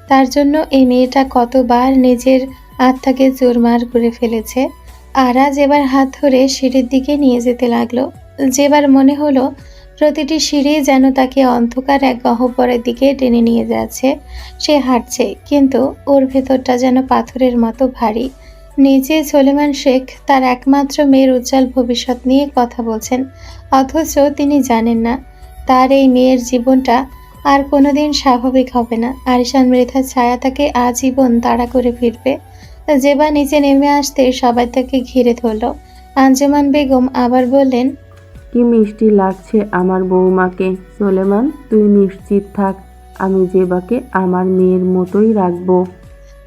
তার জন্য এই মেয়েটা কতবার নিজের আত্মাকে চুরমার করে ফেলেছে। আরা জেবার হাত ধরে সিঁড়ির দিকে নিয়ে যেতে লাগলো। জেবার মনে হলো প্রতিটি সিঁড়ি যেন তাকে অন্ধকার এক গহ্বরের দিকে টেনে নিয়ে যাচ্ছে। সে হাঁটছে, কিন্তু ওর ভেতরটা যেন পাথরের মতো ভারী। নিচে সলেমান শেখ তার একমাত্র মেয়ের উজ্জ্বল ভবিষ্যৎ নিয়ে কথা বলছেন, অথচ তিনি জানেন না তার এই মেয়ের জীবনটা আর কোনোদিন স্বাভাবিক হবে না। আরিশান মৃধার ছায়া তাকে আজীবন তাড়া করে ফিরবে। জেবা নিচে নেমে আসতে সবাই তাকে ঘিরে ধরল। আঞ্জুমান বেগম আবার বললেন, কি মিষ্টি লাগছে আমার বৌমাকে। সোলেমান, তুই নিশ্চিত থাক, আমি জেবাকে আমার মেয়ের মতোই রাখবো।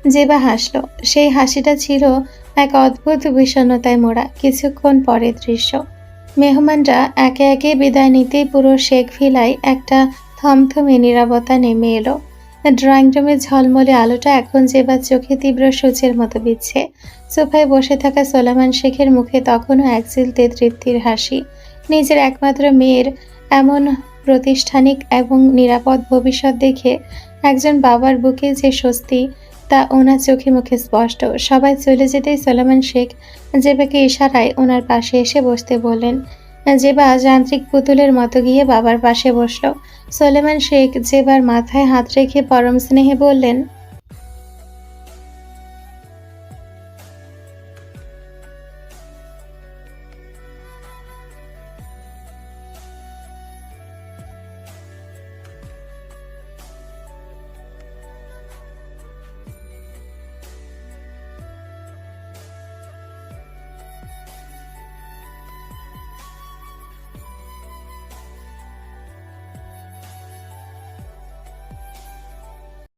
জেবা হাসলো। সেই হাসিটা ছিল এক অদ্ভুত বিষণ্ণতায় মোড়া। কিছুক্ষণ পরের দৃশ্য, মেহমানরা একে একে বিদায় নিতেই পুরো শেখ ভিলায় একটা থমথমে নীরবতা নেমে এলো। ড্রয়িং রুমের ঝলমলে আলোটা এখন জেবার চোখে তীব্র সূচের মতো বিচ্ছে। সোফায় বসে থাকা সোলেমান শেখের মুখে তখনও এক চিলতে তৃপ্তির হাসি। নিজের একমাত্র মেয়ের এমন প্রাতিষ্ঠানিক এবং নিরাপদ ভবিষ্যৎ দেখে একজন বাবার বুকে যে স্বস্তি, তা ওনার চোখে মুখে স্পষ্ট। সবাই চলে যেতেই সোলেমান শেখ জেবাকে ইশারায় ওনার পাশে এসে বসতে বললেন। জেবা যান্ত্রিক পুতুলের মতো গিয়ে বাবার পাশে বসলো। সোলেমান শেখ জেবার মাথায় হাত রেখে পরম স্নেহে বললেন,